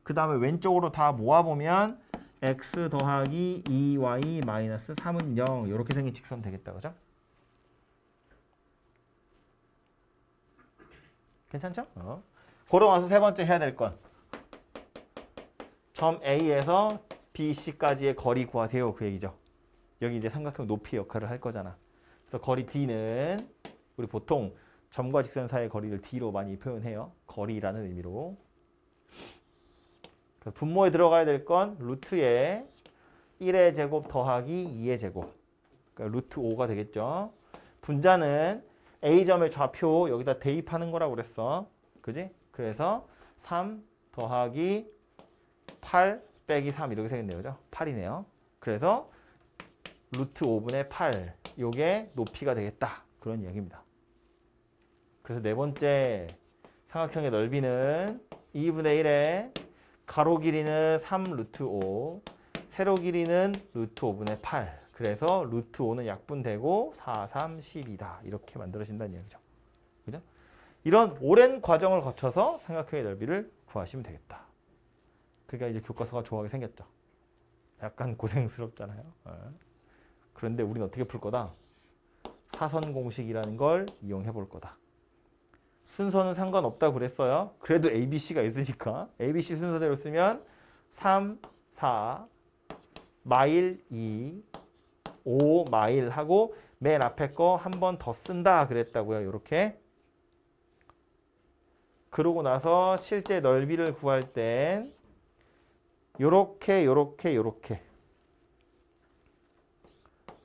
[SPEAKER 1] 그 다음에 왼쪽으로 다 모아보면 x 더하기 2y 마이너스 3은 0 이렇게 생긴 직선 되겠다. 그죠? 괜찮죠? 걸어와서 세 번째 해야 될 건 점 A에서 BC까지의 거리 구하세요. 그 얘기죠. 여기 이제 삼각형 높이 역할을 할 거잖아. 그래서 거리 D는 우리 보통 점과 직선 사이의 거리를 D로 많이 표현해요. 거리라는 의미로. 분모에 들어가야 될 건 루트에 1의 제곱 더하기 2의 제곱. 그러니까 루트 5가 되겠죠. 분자는 A점의 좌표 여기다 대입하는 거라고 그랬어. 그지? 그래서 3 더하기 8 빼기 3 이렇게 생겼네요. 그죠? 8이네요. 그래서 루트 5분의 8 요게 높이가 되겠다. 그런 이야기입니다. 그래서 네 번째 삼각형의 넓이는 2분의 1에 가로 길이는 3 루트 5, 세로 길이는 루트 5분의 8. 그래서 루트 5는 약분되고 4, 3, 10이다. 이렇게 만들어진다는 얘기죠. 그죠? 이런 오랜 과정을 거쳐서 삼각형의 넓이를 구하시면 되겠다. 그러니까 이제 교과서가 좋아하게 생겼죠. 약간 고생스럽잖아요. 그런데 우리는 어떻게 풀 거다? 사선 공식이라는 걸 이용해 볼 거다. 순서는 상관없다고 그랬어요. 그래도 ABC가 있으니까 ABC 순서대로 쓰면 3, 4, 마일 2, 5 마일 하고 맨 앞에 거 한 번 더 쓴다 그랬다고요. 이렇게. 그러고 나서 실제 넓이를 구할 땐 요렇게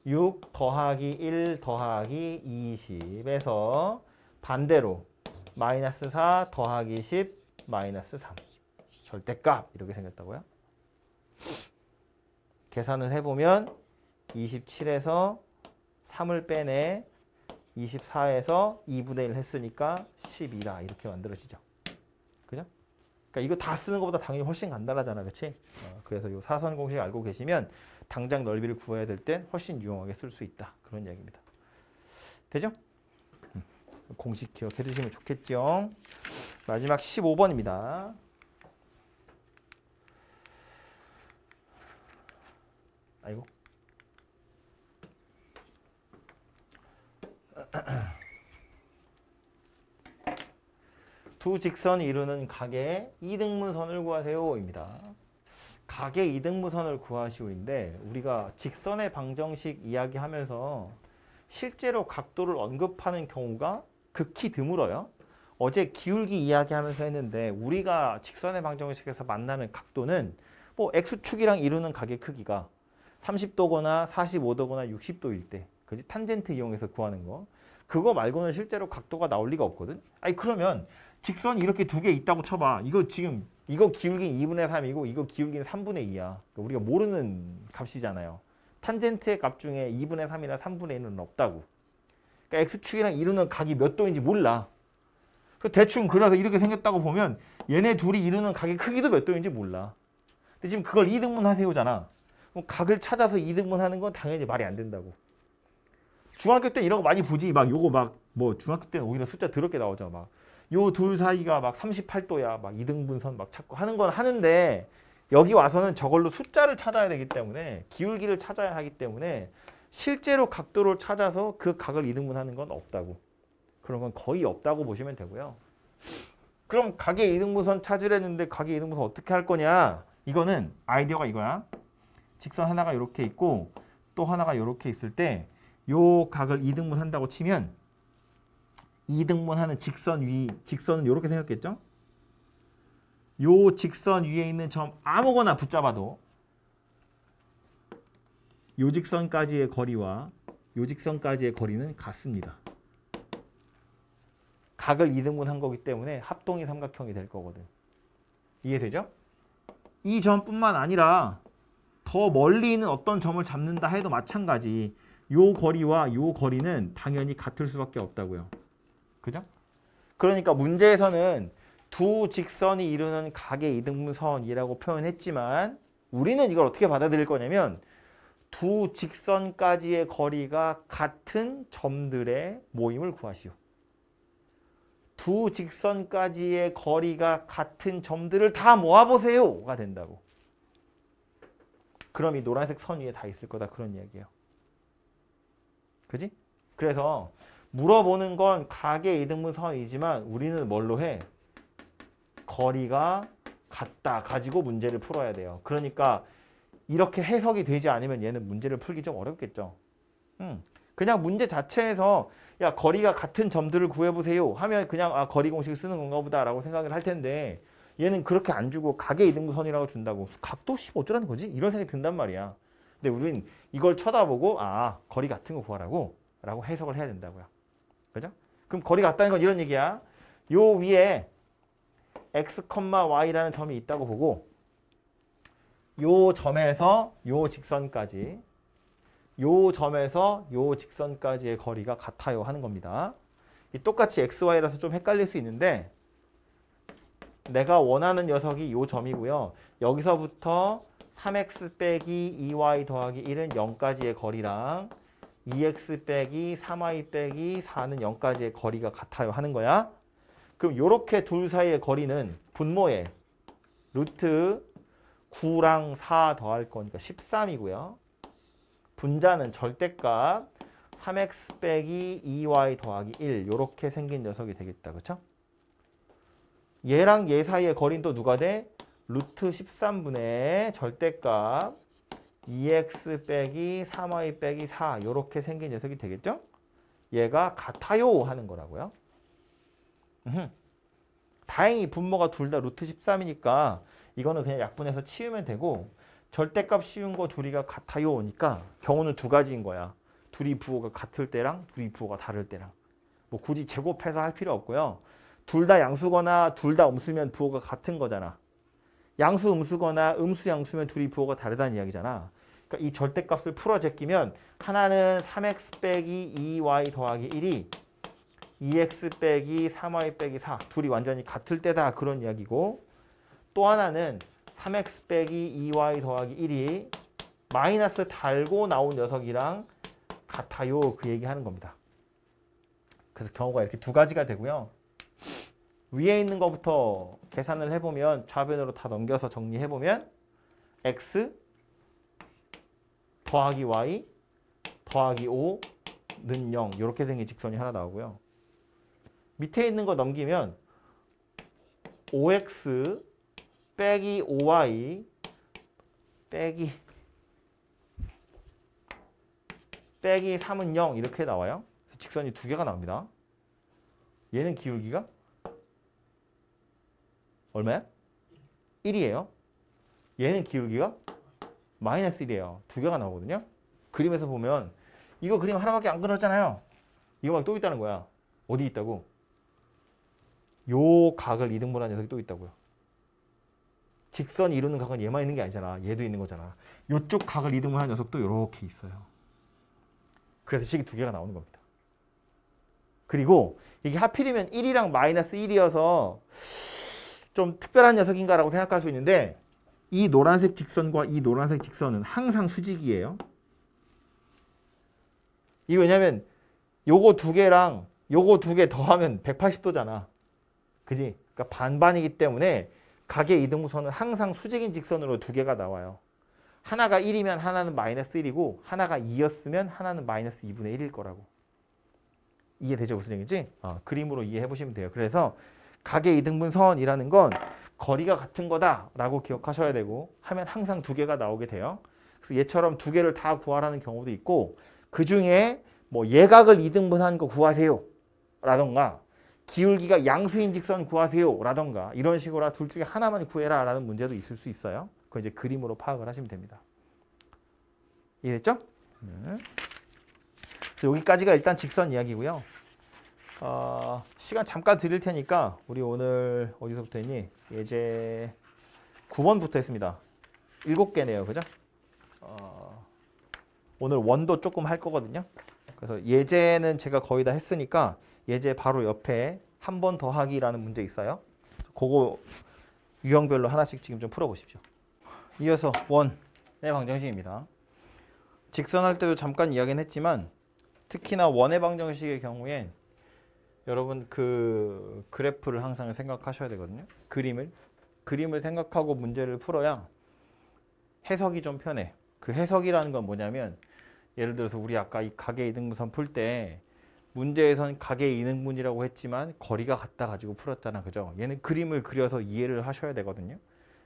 [SPEAKER 1] 6 더하기 1 더하기 20에서 반대로 마이너스 4 더하기 10 마이너스 3 절대값 이렇게 생겼다고요. 계산을 해보면 27에서 3을 빼내 24에서 2분의 1 했으니까 12다 이렇게 만들어지죠. 그죠? 그러니까 이거 다 쓰는 것보다 당연히 훨씬 간단하잖아. 그치? 그래서 이 사선 공식 알고 계시면 당장 넓이를 구해야 될 땐 훨씬 유용하게 쓸 수 있다. 그런 이야기입니다. 되죠? 공식 기억해 두시면 좋겠죠. 마지막 15번입니다. 아이고. 두 직선이 이루는 각의 이등분선을 구하세요입니다. 각의 이등분선을 구하시오인데 우리가 직선의 방정식 이야기하면서 실제로 각도를 언급하는 경우가 극히 드물어요. 어제 기울기 이야기하면서 했는데 우리가 직선의 방정식에서 만나는 각도는 뭐 x축이랑 이루는 각의 크기가 30도거나 45도거나 60도일 때, 그지? 탄젠트 이용해서 구하는 거. 그거 말고는 실제로 각도가 나올 리가 없거든. 아니 그러면 직선이 이렇게 두 개 있다고 쳐봐. 이거 지금 이거 기울기는 2분의 3이고 이거 기울기는 3분의 2야. 그러니까 우리가 모르는 값이잖아요. 탄젠트의 값 중에 2분의 3이나 3분의 1은 없다고. 그러니까 x축이랑 이루는 각이 몇 도인지 몰라. 대충 그래서 이렇게 생겼다고 보면 얘네 둘이 이루는 각의 크기도 몇 도인지 몰라. 근데 지금 그걸 이등분 하세요잖아. 그럼 각을 찾아서 이등분 하는 건 당연히 말이 안 된다고. 중학교 때 이런 거 많이 보지. 막 요거 막 뭐 중학교 때는 오히려 숫자 더럽게 나오죠. 막 요 둘 사이가 막 38도야. 막 이등분선 막 찾고 하는 건 하는데 여기 와서는 저걸로 숫자를 찾아야 되기 때문에 기울기를 찾아야 하기 때문에 실제로 각도를 찾아서 그 각을 이등분하는 건 없다고. 그런 건 거의 없다고 보시면 되고요. 그럼 각의 이등분선 찾으려는데 각의 이등분선 어떻게 할 거냐? 이거는 아이디어가 이거야. 직선 하나가 이렇게 있고 또 하나가 이렇게 있을 때 요 각을 이등분 한다고 치면 이등분하는 직선은 이렇게 생겼겠죠? 요 직선 위에 있는 점 아무거나 붙잡아도 요 직선까지의 거리와 요 직선까지의 거리는 같습니다. 각을 이등분한 거기 때문에 합동이 삼각형이 될 거거든. 이해되죠? 이 점뿐만 아니라 더 멀리 있는 어떤 점을 잡는다 해도 마찬가지. 요 거리와 요 거리는 당연히 같을 수밖에 없다고요. 그죠? 그러니까 문제에서는 두 직선이 이루는 각의 이등분선이라고 표현했지만 우리는 이걸 어떻게 받아들일 거냐면 두 직선까지의 거리가 같은 점들의 모임을 구하시오. 두 직선까지의 거리가 같은 점들을 다 모아보세요가 된다고. 그럼 이 노란색 선 위에 다 있을 거다 그런 이야기예요. 그지? 그래서 물어보는 건 각의 이등분선이지만 우리는 뭘로 해? 거리가 같다 가지고 문제를 풀어야 돼요. 그러니까 이렇게 해석이 되지 않으면 얘는 문제를 풀기 좀 어렵겠죠. 그냥 문제 자체에서 야 거리가 같은 점들을 구해보세요 하면 그냥 아 거리 공식을 쓰는 건가 보다 라고 생각을 할 텐데 얘는 그렇게 안 주고 각의 이등분선이라고 준다고 각도 씨 어쩌라는 거지? 이런 생각이 든단 말이야. 근데 우린 이걸 쳐다보고 아 거리 같은 거 구하라고 라고 해석을 해야 된다고요. 그죠? 그럼 거리 같다는 건 이런 얘기야. 요 위에 x, y라는 점이 있다고 보고 요 점에서 요 직선까지 요 점에서 요 직선까지의 거리가 같아요 하는 겁니다. 이 똑같이 x, y라서 좀 헷갈릴 수 있는데 내가 원하는 녀석이 요 점이고요. 여기서부터 3x 빼기 2y 더하기 1은 0까지의 거리랑 2x 빼기 3y 빼기 4는 0까지의 거리가 같아요 하는 거야. 그럼 이렇게 둘 사이의 거리는 분모에 루트 9랑 4 더할 거니까 13이고요. 분자는 절대값 3x 빼기 2y 더하기 1 이렇게 생긴 녀석이 되겠다. 그렇죠? 얘랑 얘 사이의 거리는 또 누가 돼? 루트 13분의 절대값 2x 빼기 3y 빼기 4 이렇게 생긴 녀석이 되겠죠? 얘가 같아요 하는 거라고요. 다행히 분모가 둘 다 루트 13이니까 이거는 그냥 약분해서 치우면 되고 절대값 씌운 거 둘이가 같아요니까 경우는 두 가지인 거야. 둘이 부호가 같을 때랑 둘이 부호가 다를 때랑. 뭐 굳이 제곱해서 할 필요 없고요. 둘 다 양수거나 둘 다 음수면 부호가 같은 거잖아. 양수 음수거나 음수 양수면 둘이 부호가 다르다는 이야기잖아. 그러니까 이 절대값을 풀어 제끼면 하나는 3x 빼기 2y 더하기 1이 2x 빼기 3y 빼기 4 둘이 완전히 같을 때다 그런 이야기고 또 하나는 3x 빼기 2y 더하기 1이 마이너스 달고 나온 녀석이랑 같아요 그 얘기하는 겁니다. 그래서 경우가 이렇게 두 가지가 되고요. 위에 있는 것부터 계산을 해보면 좌변으로 다 넘겨서 정리해보면 x 더하기 y 더하기 5는 0 이렇게 생긴 직선이 하나 나오고요. 밑에 있는 거 넘기면 5x 빼기 5y 빼기 3은 0 이렇게 나와요. 그래서 직선이 두 개가 나옵니다. 얘는 기울기가 얼마야? 1이에요. 얘는 기울기가 마이너스 1이에요. 두 개가 나오거든요. 그림에서 보면 이거 그림 하나밖에 안 그렸잖아요. 이거 막 또 있다는 거야. 어디 있다고? 요 각을 이등분한 녀석이 또 있다고요. 직선이 이루는 각은 얘만 있는 게 아니잖아. 얘도 있는 거잖아. 요쪽 각을 이등분한 녀석도 이렇게 있어요. 그래서 식이 두 개가 나오는 겁니다. 그리고 이게 하필이면 1이랑 마이너스 1이어서 좀 특별한 녀석인가라고 생각할 수 있는데 이 노란색 직선과 이 노란색 직선은 항상 수직이에요. 이게 왜냐면 요거 두 개랑 요거 두 개 더하면 180도잖아. 그지? 그러니까 반반이기 때문에 각의 이등분선은 항상 수직인 직선으로 두 개가 나와요. 하나가 1이면 하나는 마이너스 1이고 하나가 2였으면 하나는 마이너스 2분의 1일 거라고. 이해되죠? 무슨 얘기지? 그림으로 이해해 보시면 돼요. 그래서 각의 이등분선이라는 건 거리가 같은 거다라고 기억하셔야 되고 하면 항상 두 개가 나오게 돼요. 그래서 얘처럼 두 개를 다 구하라는 경우도 있고 그 중에 뭐 예각을 이등분한 거 구하세요 라던가 기울기가 양수인 직선 구하세요 라던가 이런 식으로 둘 중에 하나만 구해라 라는 문제도 있을 수 있어요. 그거 이제 그림으로 파악을 하시면 됩니다. 이해됐죠? 그래서 여기까지가 일단 직선 이야기고요. 시간 잠깐 드릴 테니까 우리 오늘 어디서부터 했니? 예제 9번부터 했습니다. 7개네요. 그죠? 오늘 원도 조금 할 거거든요. 그래서 예제는 제가 거의 다 했으니까 예제 바로 옆에 한 번 더 하기라는 문제 있어요. 그래서 그거 유형별로 하나씩 지금 좀 풀어보십시오. 이어서 원의 방정식입니다. 직선할 때도 잠깐 이야기는 했지만 특히나 원의 방정식의 경우엔 여러분 그 그래프를 항상 생각하셔야 되거든요. 그림을 생각하고 문제를 풀어야 해석이 좀 편해. 그 해석이라는 건 뭐냐면 예를 들어서 우리 아까 이 각의 이등분선 풀 때 문제에선 각의 이등분이라고 했지만 거리가 같다 가지고 풀었잖아. 그죠? 얘는 그림을 그려서 이해를 하셔야 되거든요.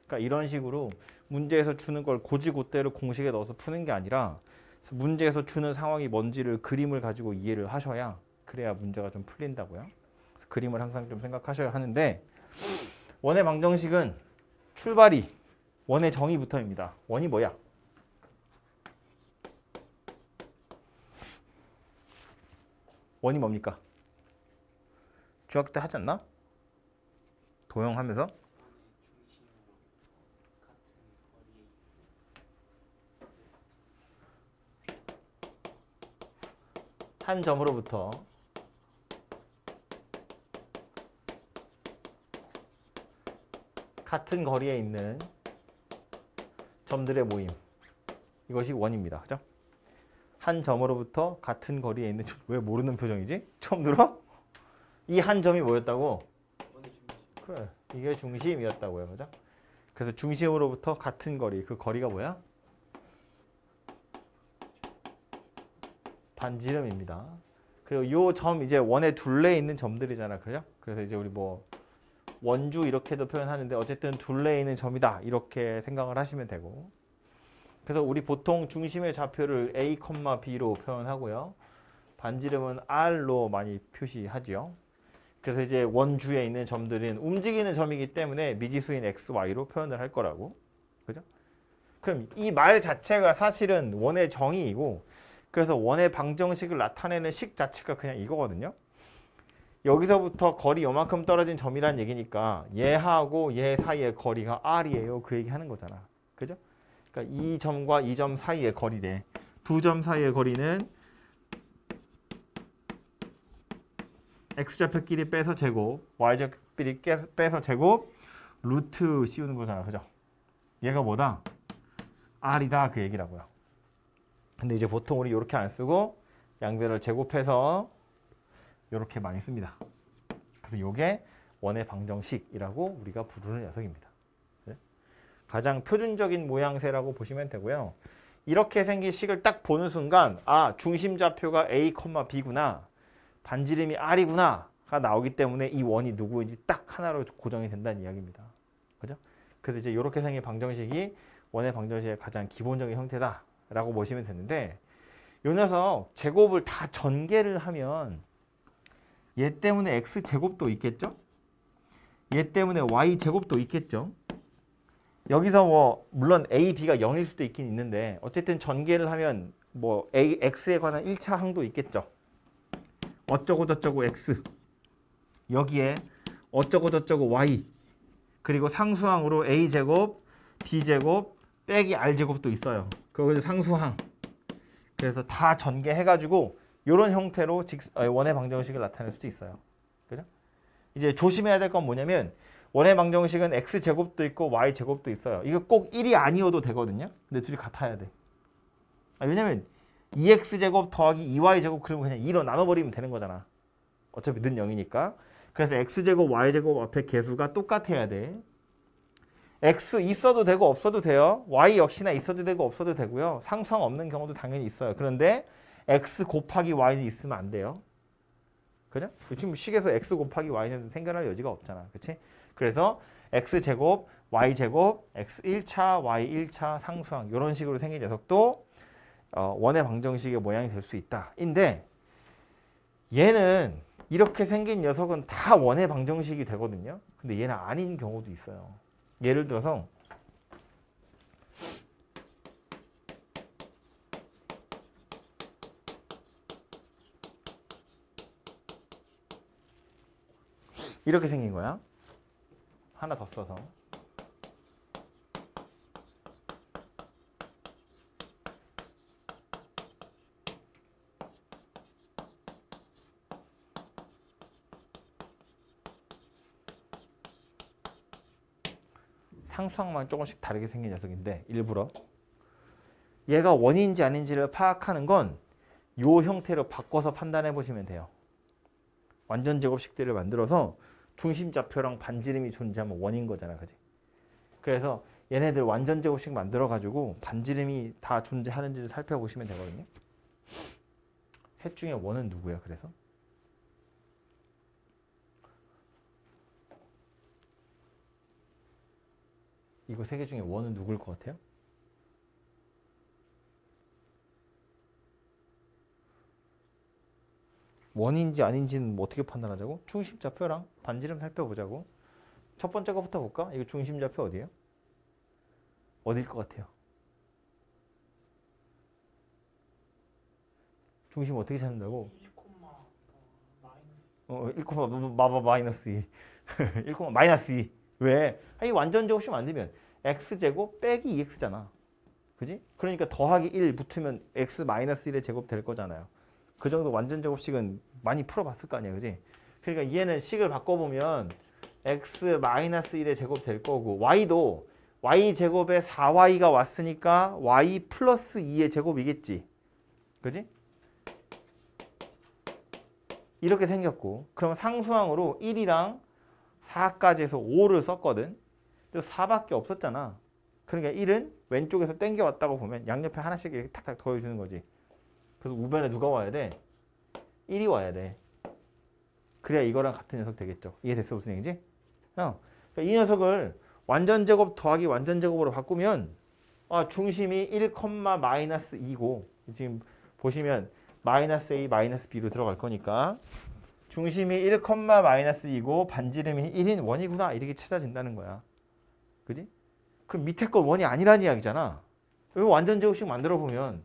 [SPEAKER 1] 그러니까 이런 식으로 문제에서 주는 걸 곧이곧대로 공식에 넣어서 푸는 게 아니라 문제에서 주는 상황이 뭔지를 그림을 가지고 이해를 하셔야 그래야 문제가 좀 풀린다고요. 그래서 그림을 항상 좀 생각하셔야 하는데 원의 방정식은 출발이 원의 정의부터입니다. 원이 뭐야? 원이 뭡니까? 중학교 때 하지 않나? 도형하면서? 한 점으로부터 같은 거리에 있는 점들의 모임. 이것이 원입니다. 그죠? 한 점으로부터 같은 거리에 있는 왜 모르는 표정이지? 처음 들어? 이 한 점이 뭐였다고? 그래, 이게 중심이었다고요. 그죠? 그래서 중심으로부터 같은 거리. 그 거리가 뭐야? 반지름입니다. 그리고 요 점 이제 원의 둘레에 있는 점들이잖아. 그죠? 그래서 이제 우리 뭐 원주 이렇게도 표현하는데 어쨌든 둘레에 있는 점이다. 이렇게 생각을 하시면 되고. 그래서 우리 보통 중심의 좌표를 A, B로 표현하고요. 반지름은 R로 많이 표시하지요. 그래서 이제 원주에 있는 점들은 움직이는 점이기 때문에 미지수인 X, Y로 표현을 할 거라고. 그죠? 그럼 이 말 자체가 사실은 원의 정의이고 그래서 원의 방정식을 나타내는 식 자체가 그냥 이거거든요. 여기서부터 거리 요만큼 떨어진 점이란 얘기니까 얘하고 얘 사이의 거리가 R이에요. 그 얘기 하는 거잖아. 그죠? 그러니까 이 점과 이 점 사이의 거리래. 두 점 사이의 거리는 x좌표끼리 빼서 제곱, y좌표끼리 빼서 제곱, 루트 씌우는 거잖아. 그죠? 얘가 뭐다? R이다. 그 얘기라고요. 근데 이제 보통 우리 이렇게 안 쓰고 양변을 제곱해서 이렇게 많이 씁니다. 그래서 이게 원의 방정식이라고 우리가 부르는 녀석입니다. 가장 표준적인 모양새라고 보시면 되고요. 이렇게 생긴 식을 딱 보는 순간 아, 중심 좌표가 A, B구나. 반지름이 R이구나 나오기 때문에 이 원이 누구인지 딱 하나로 고정이 된다는 이야기입니다. 그죠? 그래서 이제 이렇게 생긴 방정식이 원의 방정식의 가장 기본적인 형태다라고 보시면 되는데 이 녀석 제곱을 다 전개를 하면 얘 때문에 x제곱도 있겠죠? 얘 때문에 y제곱도 있겠죠? 여기서 뭐 물론 a, b가 0일 수도 있긴 있는데 어쨌든 전개를 하면 뭐 x에 관한 1차 항도 있겠죠? 어쩌고 저쩌고 x 여기에 어쩌고 저쩌고 y 그리고 상수항으로 a제곱, b제곱, 빼기 r제곱도 있어요. 그거 상수항. 그래서 다 전개해가지고 이런 형태로 원의 방정식을 나타낼 수도 있어요. 그죠? 이제 조심해야 될 건 뭐냐면 원의 방정식은 x제곱도 있고 y제곱도 있어요. 이거 꼭 1이 아니어도 되거든요. 근데 둘이 같아야 돼. 왜냐면 2x제곱 더하기 2y제곱 그러면 그냥 2로 나눠버리면 되는 거잖아. 어차피 는 0이니까. 그래서 x제곱, y제곱 앞에 개수가 똑같아야 돼. x 있어도 되고 없어도 돼요. y 역시나 있어도 되고 없어도 되고요. 상수항 없는 경우도 당연히 있어요. 그런데 x 곱하기 y는 있으면 안 돼요. 그죠? 지금 식에서 x 곱하기 y는 생겨날 여지가 없잖아. 그치? 그래서 x제곱, y제곱, x 1차, y 1차 상수항 이런 식으로 생긴 녀석도 원의 방정식의 모양이 될 수 있다. 인데 얘는 이렇게 생긴 녀석은 다 원의 방정식이 되거든요. 근데 얘는 아닌 경우도 있어요. 예를 들어서 이렇게 생긴 거야. 하나 더 써서. 상수항만 조금씩 다르게 생긴 녀석인데 일부러 얘가 원인지 아닌지를 파악하는 건 이 형태로 바꿔서 판단해 보시면 돼요. 완전 제곱식들을 만들어서 중심좌표랑 반지름이 존재하면 원인 거잖아. 그지? 그래서 얘네들 완전 제곱식 만들어 가지고 반지름이 다 존재하는지를 살펴보시면 되거든요. 셋 중에 원은 누구야? 그래서 이거 세 개 중에 원은 누구일 것 같아요? 원인지 아닌지는 뭐 어떻게 판단하자고? 중심좌표랑 반지름 살펴보자고. 첫 번째 거부터 볼까? 이거 중심좌표 어디예요? 어디일 것 같아요? 중심 어떻게 찾는다고? 1, 마이너스 2. 1, 마이너스 2. 왜? 이 완전 제곱식 만들면 x제곱 빼기 2x잖아. 그지? 그러니까 더하기 1 붙으면 x 마이너스 1의 제곱 될 거잖아요. 그 정도 완전 제곱식은 많이 풀어봤을 거 아니야. 그지? 그러니까 얘는 식을 바꿔보면 x 마이너스 1의 제곱 될 거고 y도 y제곱에 4y가 왔으니까 y 플러스 2의 제곱이겠지. 그지? 이렇게 생겼고 그럼 상수항으로 1이랑 4까지 해서 5를 썼거든. 근데 4밖에 없었잖아. 그러니까 1은 왼쪽에서 땡겨왔다고 보면 양옆에 하나씩 이렇게 탁탁 더해주는 거지. 그래서 우변에 누가 와야 돼? 1이 와야 돼. 그래야 이거랑 같은 녀석 되겠죠. 이해됐어 무슨 얘기지? 그러니까 이 녀석을 완전 제곱 더하기 완전 제곱으로 바꾸면 중심이 1, 마이너스 2고 지금 보시면 마이너스 A, 마이너스 B로 들어갈 거니까 중심이 1, 마이너스 2고 반지름이 1인 원이구나 이렇게 찾아진다는 거야. 그지? 그럼 밑에 건 원이 아니라는 이야기잖아. 이거 완전 제곱식 만들어 보면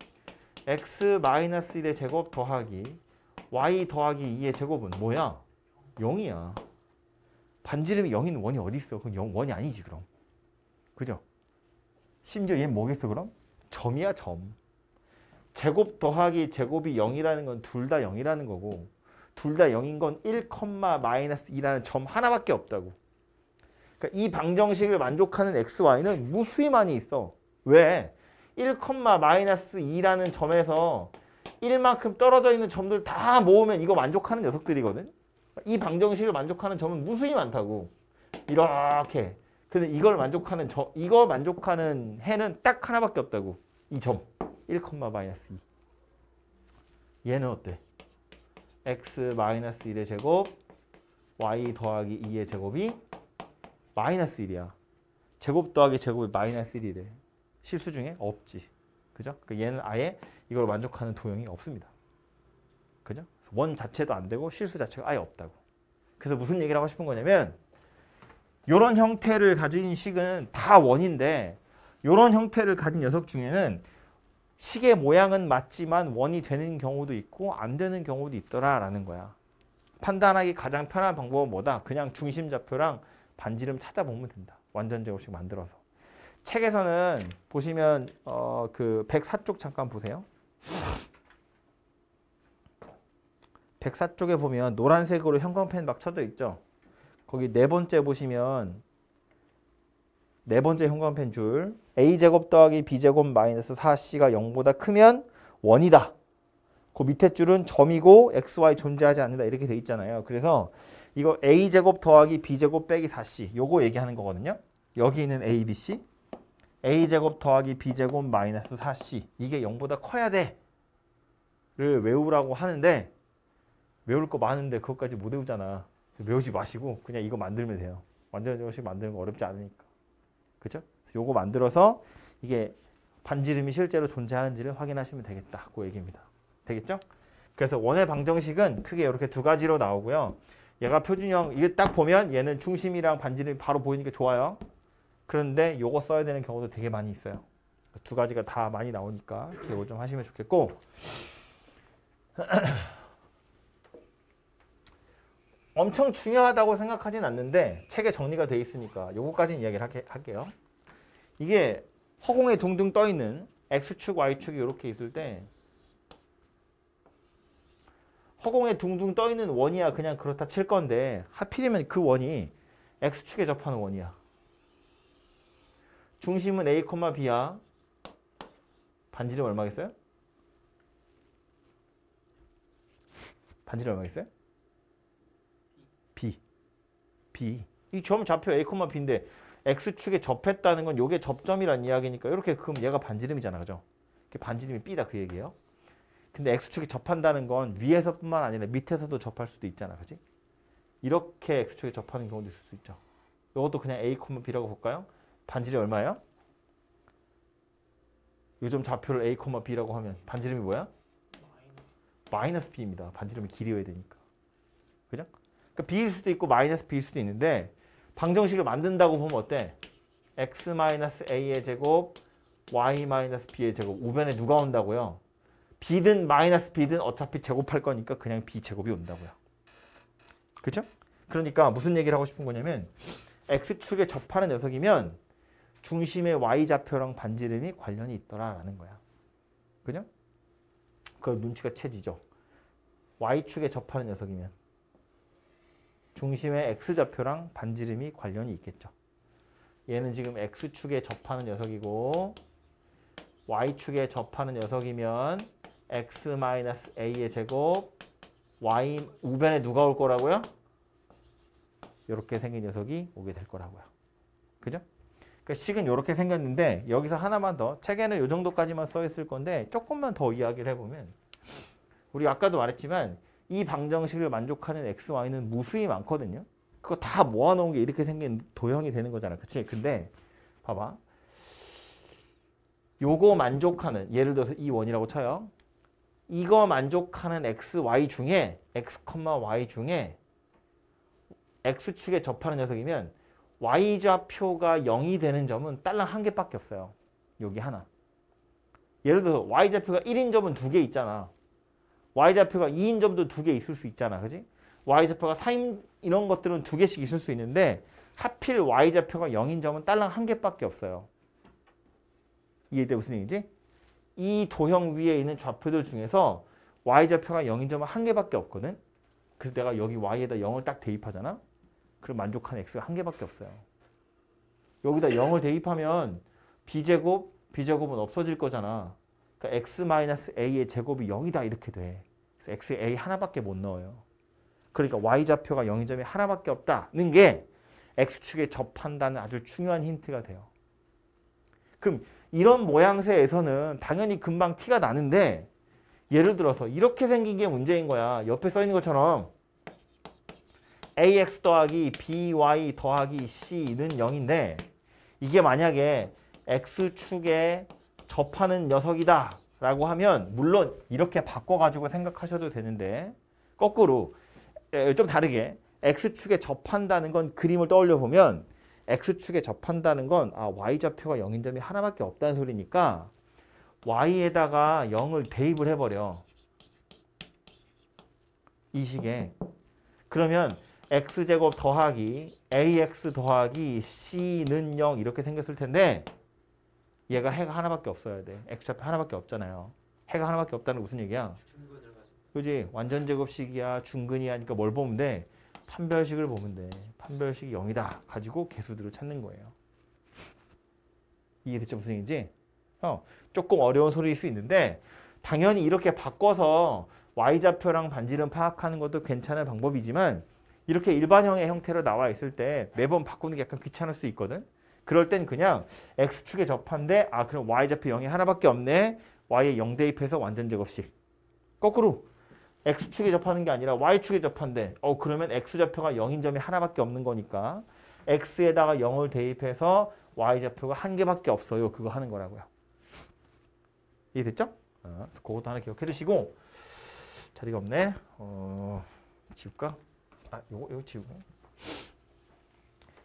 [SPEAKER 1] x 마이너스 1의 제곱 더하기 y 더하기 2의 제곱은 뭐야? 0이야. 반지름이 0인 원이 어디 있어? 그건 원이 아니지 그럼. 그죠? 심지어 얘는 뭐겠어 그럼? 점이야 점. 제곱 더하기 제곱이 0이라는 건 둘 다 0이라는 거고 둘 다 0인 건 1, 마이너스 2라는 점 하나밖에 없다고. 그러니까 이 방정식을 만족하는 x, y는 무수히 많이 있어. 왜? 1, 마이너스 2라는 점에서 1만큼 떨어져 있는 점들 다 모으면 이거 만족하는 녀석들이거든. 이 방정식을 만족하는 점은 무수히 많다고. 이렇게. 근데 이걸 만족하는 이거 만족하는 해는 딱 하나밖에 없다고. 이 점. 1, 마이너스 2. 얘는 어때? x 마이너스 1의 제곱 y 더하기 2의 제곱이 마이너스 1이야. 제곱 더하기 제곱이 마이너스 1이래. 실수 중에 없지. 그죠? 그러니까 얘는 아예 이걸 만족하는 도형이 없습니다. 그죠? 원 자체도 안 되고 실수 자체가 아예 없다고. 그래서 무슨 얘기를 하고 싶은 거냐면 이런 형태를 가진 식은 다 원인데 이런 형태를 가진 녀석 중에는 식의 모양은 맞지만 원이 되는 경우도 있고 안 되는 경우도 있더라라는 거야. 판단하기 가장 편한 방법은 뭐다? 그냥 중심좌표랑 반지름 찾아보면 된다. 완전 제곱식 만들어서. 책에서는 보시면 그 104쪽 잠깐 보세요. 104쪽에 보면 노란색으로 형광펜 막 쳐져 있죠. 거기 네 번째 보시면 네 번째 형광펜 줄 a제곱 더하기 b제곱 마이너스 4c가 0보다 크면 원이다. 그 밑에 줄은 점이고 xy 존재하지 않는다 이렇게 돼 있잖아요. 그래서 이거 a제곱 더하기 b제곱 빼기 4c 요거 얘기하는 거거든요. 여기 있는 a, b, c a제곱 더하기 b제곱 마이너스 4c 이게 0보다 커야 돼 를 외우라고 하는데 외울 거 많은데 그것까지 못 외우잖아. 외우지 마시고 그냥 이거 만들면 돼요. 완전 제곱식 만드는 거 어렵지 않으니까. 그죠? 그래서 요거 만들어서 이게 반지름이 실제로 존재하는지를 확인하시면 되겠다. 그 얘기입니다. 되겠죠? 그래서 원의 방정식은 크게 이렇게 두 가지로 나오고요. 얘가 표준형, 이게 딱 보면 얘는 중심이랑 반지름이 바로 보이니까 좋아요. 그런데 요거 써야 되는 경우도 되게 많이 있어요. 두 가지가 다 많이 나오니까 기억을 좀 하시면 좋겠고 엄청 중요하다고 생각하진 않는데 책에 정리가 돼 있으니까 요거까지는 이야기를 할게요. 이게 허공에 둥둥 떠 있는 X축, Y축이 이렇게 있을 때 허공에 둥둥 떠 있는 원이야 그냥 그렇다 칠 건데 하필이면 그 원이 X축에 접하는 원이야. 중심은 A, B야. 반지름 얼마겠어요? 반지름 얼마겠어요? B. 이 점 좌표 A, B인데 X축에 접했다는 건 요게 접점이란 이야기니까 이렇게 그럼 얘가 반지름이잖아. 그죠? 반지름이 B다 그 얘기예요. 근데 X축에 접한다는 건 위에서뿐만 아니라 밑에서도 접할 수도 있잖아. 그지? 이렇게 X축에 접하는 경우도 있을 수 있죠. 이것도 그냥 A, B라고 볼까요? 반지름이 얼마예요? 요 점 좌표를 A, B라고 하면 반지름이 뭐야? 마이너스 B입니다. 반지름이 길이어야 되니까. 그죠? 그러니까 B일 수도 있고 마이너스 B일 수도 있는데 방정식을 만든다고 보면 어때? X-A의 제곱, Y-B의 제곱. 우변에 누가 온다고요? B든 마이너스 B든 어차피 제곱할 거니까 그냥 B제곱이 온다고요. 그죠? 그러니까 무슨 얘기를 하고 싶은 거냐면 X축에 접하는 녀석이면 중심의 Y좌표랑 반지름이 관련이 있더라라는 거야. 그죠? 그 눈치가 채지죠. Y축에 접하는 녀석이면 중심의 X좌표랑 반지름이 관련이 있겠죠. 얘는 지금 X축에 접하는 녀석이고 Y축에 접하는 녀석이면 X-A의 제곱 Y 우변에 누가 올 거라고요? 이렇게 생긴 녀석이 오게 될 거라고요. 그죠? 그러니까 식은 이렇게 생겼는데 여기서 하나만 더 책에는 이 정도까지만 써 있을 건데 조금만 더 이야기를 해보면 우리 아까도 말했지만 이 방정식을 만족하는 x, y는 무수히 많거든요. 그거 다 모아놓은 게 이렇게 생긴 도형이 되는 거잖아. 그치? 근데 봐봐. 요거 만족하는 예를 들어서 이 원이라고 쳐요. 이거 만족하는 x, y 중에 x, y 중에 x축에 접하는 녀석이면 y좌표가 0이 되는 점은 딸랑 한 개밖에 없어요. 여기 하나. 예를 들어서 y좌표가 1인 점은 두 개 있잖아. y좌표가 2인 점도 두 개 있을 수 있잖아. 그지? y좌표가 4인 이런 것들은 두 개씩 있을 수 있는데 하필 y좌표가 0인 점은 딸랑 한 개밖에 없어요. 이해돼? 무슨 얘기지? 이 도형 위에 있는 좌표들 중에서 y좌표가 0인 점은 한 개밖에 없거든. 그래서 내가 여기 y에다 0을 딱 대입하잖아. 그럼 만족하는 x가 한 개밖에 없어요. 여기다 0을 대입하면 b제곱은 없어질 거잖아. 그러니까 x-a의 제곱이 0이다 이렇게 돼. 그래서 x에 a 하나밖에 못 넣어요. 그러니까 y좌표가 0인 점이 하나밖에 없다는 게 x축에 접한다는 아주 중요한 힌트가 돼요. 그럼 이런 모양새에서는 당연히 금방 티가 나는데 예를 들어서 이렇게 생긴 게 문제인 거야. 옆에 써 있는 것처럼 ax 더하기 by 더하기 c는 0인데 이게 만약에 x축에 접하는 녀석이다 라고 하면 물론 이렇게 바꿔가지고 생각하셔도 되는데 거꾸로 좀 다르게 x축에 접한다는 건 그림을 떠올려 보면 x축에 접한다는 건 y좌표가 0인 점이 하나밖에 없다는 소리니까 y에다가 0을 대입을 해버려. 이 식에. 그러면 x제곱 더하기 ax 더하기 c는 0 이렇게 생겼을 텐데 얘가 해가 하나밖에 없어야 돼. x좌표 하나밖에 없잖아요. 해가 하나밖에 없다는 무슨 얘기야? 그지? 완전제곱식이야 중근이야 하니까 뭘 보면 돼? 판별식을 보면 돼. 판별식이 0이다. 가지고 개수들을 찾는 거예요. 이해됐죠? 무슨 얘기인지? 조금 어려운 소리일 수 있는데 당연히 이렇게 바꿔서 y좌표랑 반지름 파악하는 것도 괜찮은 방법이지만 이렇게 일반형의 형태로 나와 있을 때 매번 바꾸는 게 약간 귀찮을 수 있거든. 그럴 땐 그냥 x축에 접한데 그럼 y좌표 0이 하나밖에 없네. y에 0 대입해서 완전제곱식. 거꾸로 x축에 접하는 게 아니라 y축에 접한대. 그러면 x좌표가 0인 점이 하나밖에 없는 거니까 x에다가 0을 대입해서 y좌표가 한 개밖에 없어요. 그거 하는 거라고요. 이해됐죠? 그것도 하나 기억해 두시고 자리가 없네. 지울까? 요거 지우고.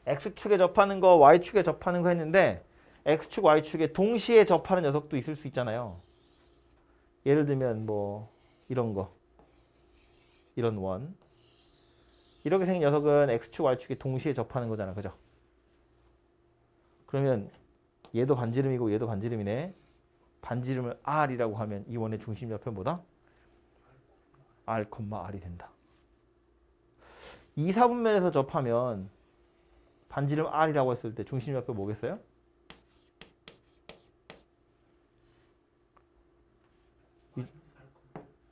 [SPEAKER 1] x축에 접하는 거, y축에 접하는 거 했는데 x축, y축에 동시에 접하는 녀석도 있을 수 있잖아요. 예를 들면 뭐 이런 거. 이런 원. 이렇게 생긴 녀석은 x축, y축에 동시에 접하는 거잖아. 그죠? 그러면 얘도 반지름이고 얘도 반지름이네. 반지름을 r이라고 하면 이 원의 중심좌표 뭐다? r, r이 된다. 2, 4분면에서 접하면 반지름 r이라고 했을 때 중심좌표 뭐겠어요?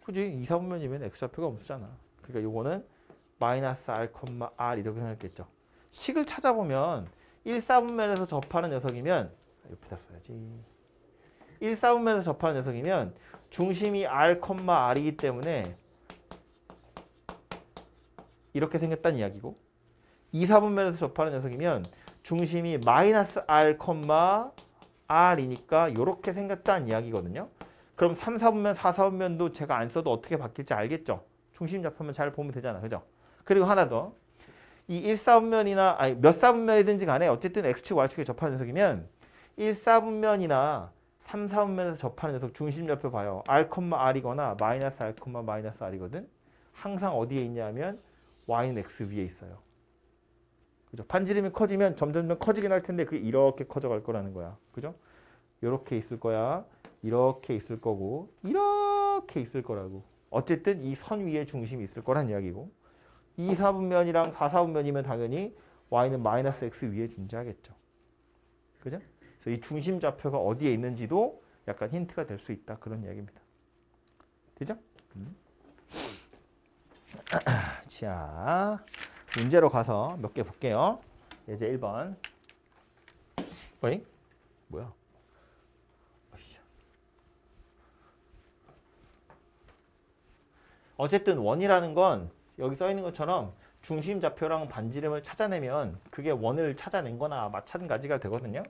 [SPEAKER 1] 그지? 2, 4분면이면 x좌표가 없잖아. 그러니까 요거는 마이너스 r, r 이렇게 생각했겠죠. 식을 찾아보면 1, 4분면에서 접하는 녀석이면 옆에다 써야지. 1, 4분면에서 접하는 녀석이면 중심이 r, r이기 때문에 이렇게 생겼다는 이야기고 2, 4분면에서 접하는 녀석이면 중심이 마이너스 r, r이니까 이렇게 생겼다는 이야기거든요. 그럼 3, 4분면, 4, 4분면도 제가 안 써도 어떻게 바뀔지 알겠죠? 중심좌표만 잘 보면 되잖아. 그죠? 그리고 하나 더. 이 1, 4분면이나 몇 4분면이든지 간에 어쨌든 x축, y축에 접하는 녀석이면 1, 4분면이나 3, 4분면에서 접하는 녀석 중심좌표 봐요. r, r이거나 마이너스 r, 마이너스 r이거든. 항상 어디에 있냐면 y는 x 위에 있어요. 그죠? 반지름이 커지면 점점 커지긴 할 텐데 그게 이렇게 커져갈 거라는 거야. 그죠? 이렇게 있을 거야. 이렇게 있을 거고 이렇게 있을 거라고. 어쨌든 이 선 위에 중심이 있을 거란 이야기고 2, 4분면이랑 4, 4분면이면 당연히 y는 마이너스 x 위에 존재하겠죠. 그죠? 그래서 이 중심 좌표가 어디에 있는지도 약간 힌트가 될 수 있다. 그런 이야기입니다. 되죠? 자, 문제로 가서 몇 개 볼게요. 예제 1번. 어이? 뭐야? 어쨌든 원이라는 건 여기 써 있는 것처럼 중심 좌표랑 반지름을 찾아내면 그게 원을 찾아낸 거나 마찬가지가 되거든요.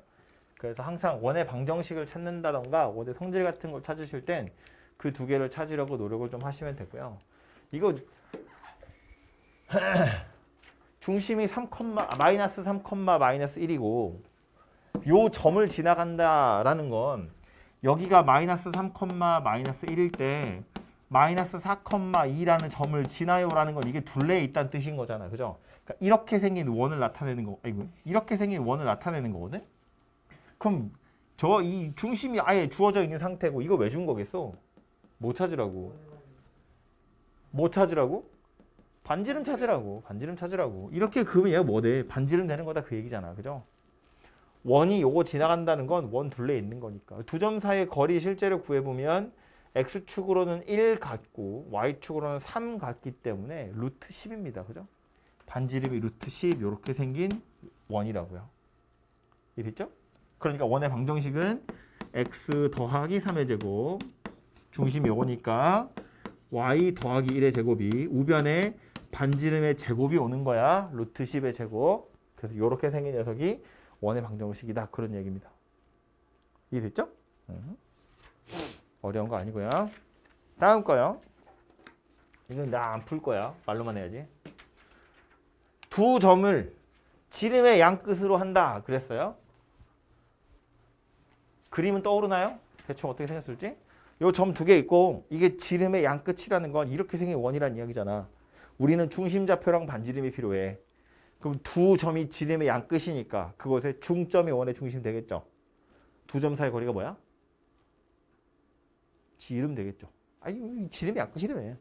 [SPEAKER 1] 그래서 항상 원의 방정식을 찾는다던가 원의 성질 같은 걸 찾으실 땐 그 두 개를 찾으려고 노력을 좀 하시면 되고요. 이거 중심이 마이너스 3, 마이너스 1이고 요 점을 지나간다라는 건 여기가 마이너스 3, 마이너스 1일 때 마이너스 4,2라는 점을 지나요라는 건 이게 둘레에 있다는 뜻인 거잖아. 그죠? 그러니까 이렇게 생긴 원을 나타내는 거, 이렇게 생긴 원을 나타내는 거거든? 그럼 이 중심이 아예 주어져 있는 상태고 이거 왜 준 거겠어? 뭐 찾으라고? 뭐 찾으라고? 반지름 찾으라고. 반지름 찾으라고. 이렇게 그으면 얘가 뭐 돼? 반지름 되는 거다 그 얘기잖아. 그죠? 원이 요거 지나간다는 건 원 둘레에 있는 거니까. 두 점 사이의 거리 실제로 구해보면 x축으로는 1 같고 y축으로는 3 같기 때문에 루트 10입니다. 그죠? 반지름이 루트 10 이렇게 생긴 원이라고요. 이해됐죠? 그러니까 원의 방정식은 x 더하기 3의 제곱 중심이 요거니까 y 더하기 1의 제곱이 우변에 반지름의 제곱이 오는 거야. 루트 10의 제곱. 그래서 이렇게 생긴 녀석이 원의 방정식이다. 그런 얘기입니다. 이해됐죠? 어려운 거 아니고요. 다음 거요. 이건 나 안 풀 거야. 말로만 해야지. 두 점을 지름의 양끝으로 한다. 그랬어요. 그림은 떠오르나요? 대충 어떻게 생겼을지? 요 점 두 개 있고 이게 지름의 양끝이라는 건 이렇게 생긴 원이라는 이야기잖아. 우리는 중심좌표랑 반지름이 필요해. 그럼 두 점이 지름의 양끝이니까 그것의 중점이 원의 중심 되겠죠. 두 점 사이 거리가 뭐야? 지름 되겠죠. 아니 지름이 양끝이라며.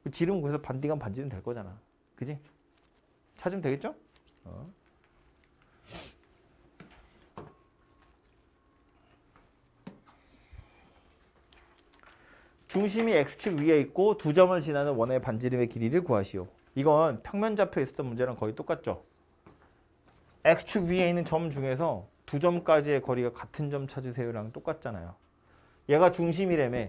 [SPEAKER 1] 그 지름은 그래서 반디간 반지름 될 거잖아. 그지? 찾으면 되겠죠? 중심이 x축 위에 있고 두 점을 지나는 원의 반지름의 길이를 구하시오. 이건 평면좌표에 있었던 문제랑 거의 똑같죠. x축 위에 있는 점 중에서 두 점까지의 거리가 같은 점 찾으세요랑 똑같잖아요. 얘가 중심이라며.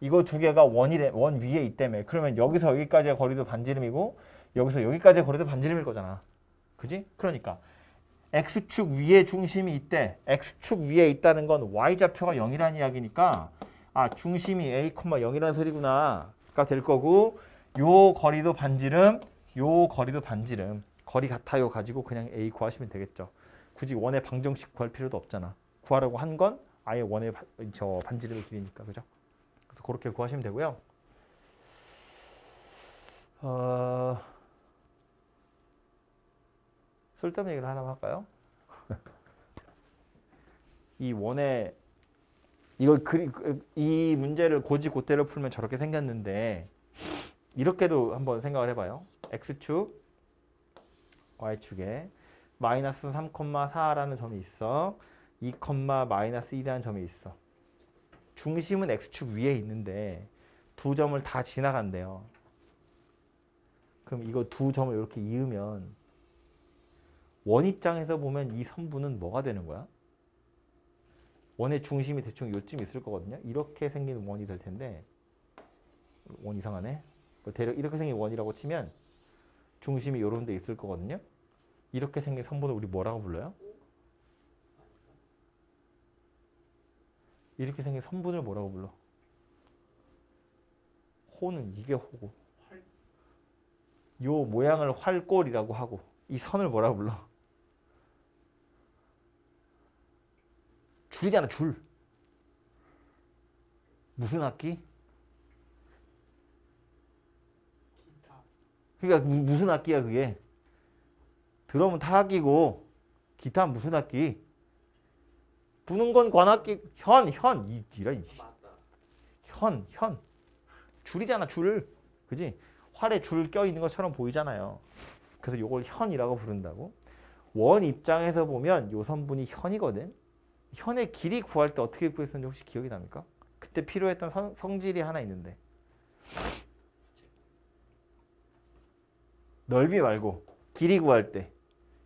[SPEAKER 1] 이거 두 개가 원 위에 있다며. 그러면 여기서 여기까지의 거리도 반지름이고 여기서 여기까지의 거리도 반지름일 거잖아. 그지? 그러니까 x축 위에 중심이 있대. x축 위에 있다는 건 y좌표가 0이라는 이야기니까 아 중심이 a, 0이라는 소리구나 가 될 거고 요 거리도 반지름, 요 거리도 반지름. 거리 같아요 가지고 그냥 a 구하시면 되겠죠. 굳이 원의 방정식 구할 필요도 없잖아. 구하려고 한 건 아예 원의 반지름의 길이니까. 그죠? 그래서 그렇게 구하시면 되고요. 쓸데없는 얘기를 하나 할까요? 이 원의 이 문제를 고지고대로 풀면 저렇게 생겼는데 이렇게도 한번 생각을 해봐요. x축, y축에 마이너스 3,4라는 점이 있어. 2, 마이너스 1이라는 점이 있어. 중심은 x축 위에 있는데 두 점을 다 지나간대요. 그럼 이거 두 점을 이렇게 이으면 원 입장에서 보면 이 선분은 뭐가 되는 거야? 원의 중심이 대충 요쯤 있을 거거든요. 이렇게 생긴 원이 될 텐데 원 이상하네. 대략 이렇게 생긴 원이라고 치면 중심이 요런 데 있을 거거든요. 이렇게 생긴 선분을 우리 뭐라고 불러요? 이렇게 생긴 선분을 뭐라고 불러? 호는 이게 호고 요 모양을 활골이라고 하고 이 선을 뭐라고 불러? 줄이잖아, 줄. 무슨 악기? 기타. 그러니까 무슨 악기야 그게? 드럼은 타악기고 기타는 무슨 악기? 부는 건 관악기. 현. 현. 줄이잖아, 줄. 그지? 활에 줄 껴있는 것처럼 보이잖아요. 그래서 이걸 현이라고 부른다고. 원 입장에서 보면 요 선분이 현이거든. 현의 길이 구할 때 어떻게 구했었는지 혹시 기억이 납니까? 그때 필요했던 성질이 하나 있는데 넓이 말고 길이 구할 때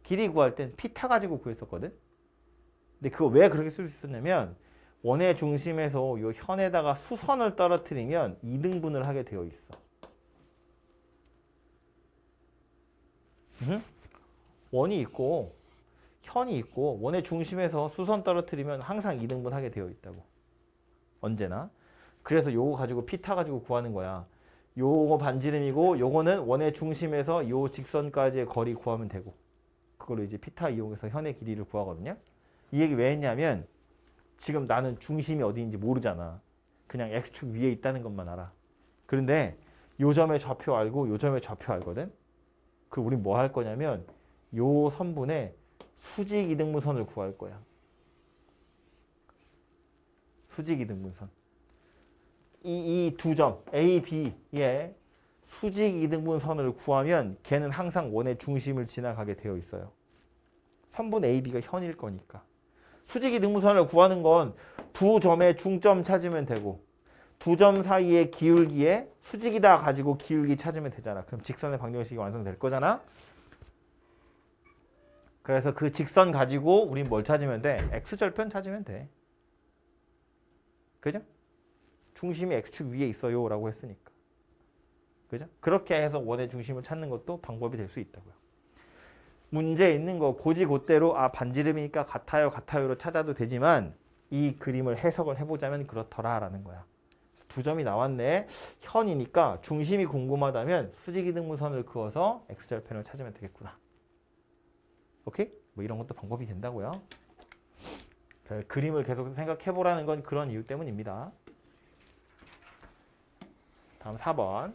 [SPEAKER 1] 땐 피타 가지고 구했었거든. 근데 그거 왜 그렇게 쓸 수 있었냐면 원의 중심에서 요 현에다가 수선을 떨어뜨리면 2등분을 하게 되어 있어. 원이 있고 현이 있고 원의 중심에서 수선 떨어뜨리면 항상 2등분 하게 되어 있다고. 언제나. 그래서 요거 가지고 피타 가지고 구하는 거야. 요거 반지름이고 요거는 원의 중심에서 요 직선까지의 거리 구하면 되고 그걸로 이제 피타 이용해서 현의 길이를 구하거든요. 이 얘기 왜 했냐면 지금 나는 중심이 어디인지 모르잖아. 그냥 x축 위에 있다는 것만 알아. 그런데 요 점의 좌표 알고 요 점의 좌표 알거든. 그럼 우린 뭐 할 거냐면 요 선분의 수직 이등분선을 구할 거야. 수직 이등분선. 이 두 점 A, B의 수직 이등분선을 구하면 걔는 항상 원의 중심을 지나가게 되어 있어요. 선분 A, B가 현일 거니까. 수직 이등분선을 구하는 건 두 점의 중점 찾으면 되고 두 점 사이의 기울기에 수직이다 가지고 기울기 찾으면 되잖아. 그럼 직선의 방정식이 완성될 거잖아. 그래서 그 직선 가지고 우린 뭘 찾으면 돼? x절편 찾으면 돼. 그죠? 중심이 x축 위에 있어요 라고 했으니까. 그죠? 그렇게 해서 원의 중심을 찾는 것도 방법이 될 수 있다고요. 문제에 있는 거 고지고대로 반지름이니까 같아요로 찾아도 되지만 이 그림을 해석을 해보자면 그렇더라라는 거야. 두 점이 나왔네. 현이니까 중심이 궁금하다면 수직이등분선을 그어서 x절편을 찾으면 되겠구나. 오케이? 뭐 이런 것도 방법이 된다고요. 그림을 계속 생각해보라는 건 그런 이유 때문입니다. 다음 4번.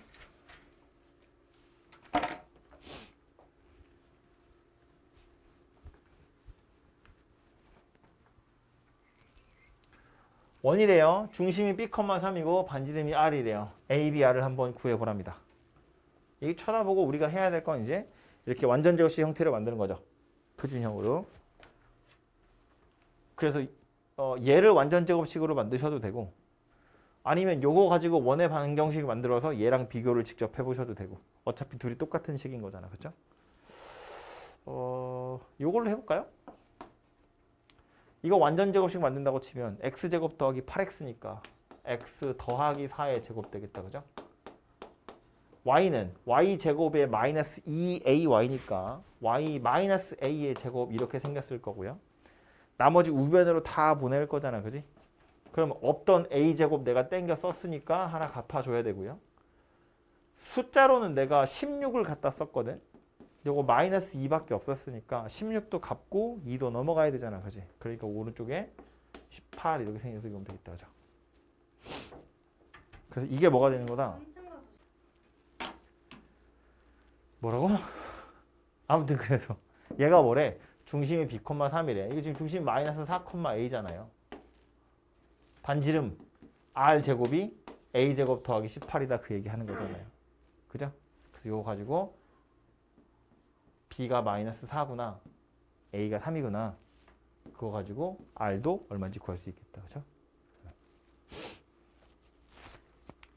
[SPEAKER 1] 원이래요. 중심이 B,3이고 반지름이 R이래요. A, B, R을 한번 구해보랍니다. 이 쳐다보고 우리가 해야 될 건 이제 이렇게 완전 제곱식 형태를 만드는 거죠. 표준형으로. 그래서 얘를 완전 제곱식으로 만드셔도 되고 아니면 요거 가지고 원의 방정식을 만들어서 얘랑 비교를 직접 해보셔도 되고 어차피 둘이 똑같은 식인 거잖아. 그렇죠? 요걸로 해볼까요? 이거 완전 제곱식 만든다고 치면 x제곱 더하기 8x니까 x 더하기 4의 제곱 되겠다. 그죠? y는 y제곱에 마이너스 2ay니까 y 마이너스 a의 제곱 이렇게 생겼을 거고요. 나머지 우변으로 다 보낼 거잖아. 그지? 그럼 없던 a제곱 내가 땡겨 썼으니까 하나 갚아줘야 되고요. 숫자로는 내가 16을 갖다 썼거든. 요거 마이너스 2밖에 없었으니까 16도 갚고 2도 넘어가야 되잖아. 그지? 그러니까 오른쪽에 18 이렇게 생겨서 이거면 되겠다. 그죠? 그래서 이게 뭐가 되는 거다? 뭐라고? 아무튼 그래서 얘가 뭐래? 중심이 B,3이래. 이거 지금 중심이 마이너스 4,a잖아요. 반지름 R제곱이 A제곱 더하기 18이다 그 얘기 하는 거잖아요. 그죠? 그래서 이거 가지고 B가 마이너스 4구나. A가 3이구나. 그거 가지고 R도 얼마인지 구할 수 있겠다. 그죠?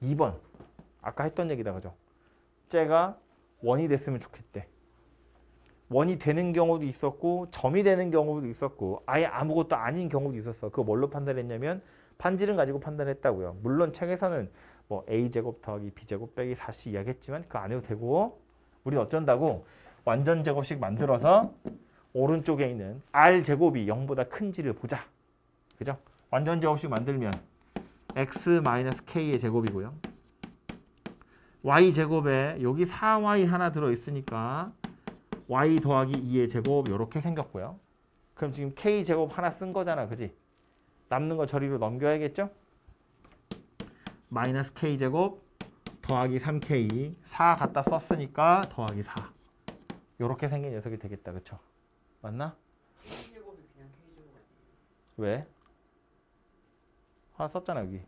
[SPEAKER 1] 2번. 아까 했던 얘기다. 그죠? 쟤가 원이 됐으면 좋겠대. 원이 되는 경우도 있었고 점이 되는 경우도 있었고 아예 아무것도 아닌 경우도 있었어. 그거 뭘로 판단했냐면 반지름 가지고 판단했다고요. 물론 책에서는 뭐 a제곱 더하기 b제곱 빼기 4씩 이야기했지만 그거 안 해도 되고 우리는 어쩐다고 완전 제곱식 만들어서 오른쪽에 있는 r제곱이 0보다 큰지를 보자. 그죠? 완전 제곱식 만들면 x-k의 제곱이고요. y제곱에 여기 4y 하나 들어있으니까 y 더하기 2의 제곱 이렇게 생겼고요. 그럼 지금 k제곱 하나 쓴 거잖아. 그지? 남는 거 저리로 넘겨야겠죠? 마이너스 k제곱 더하기 3k 4 갖다 썼으니까 더하기 4 이렇게 생긴 녀석이 되겠다. 그쵸? 맞나?
[SPEAKER 2] k제곱이 그냥 k제곱 아니에요?
[SPEAKER 1] 왜? 하나 썼잖아 여기.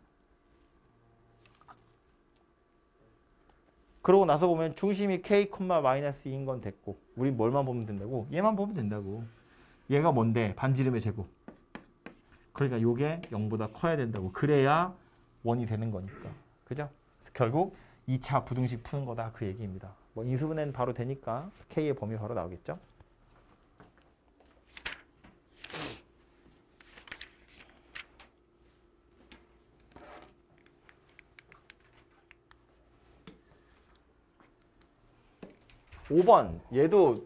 [SPEAKER 1] 그러고 나서 보면 중심이 k, 마이너스 2인 건 됐고 우린 뭘만 보면 된다고? 얘만 보면 된다고. 얘가 뭔데? 반지름의 제곱. 그러니까 요게 0보다 커야 된다고. 그래야 원이 되는 거니까. 그죠? 그래서 결국 2차 부등식 푸는 거다 그 얘기입니다. 뭐 인수분해는 바로 되니까 k의 범위 바로 나오겠죠? (5번) 얘도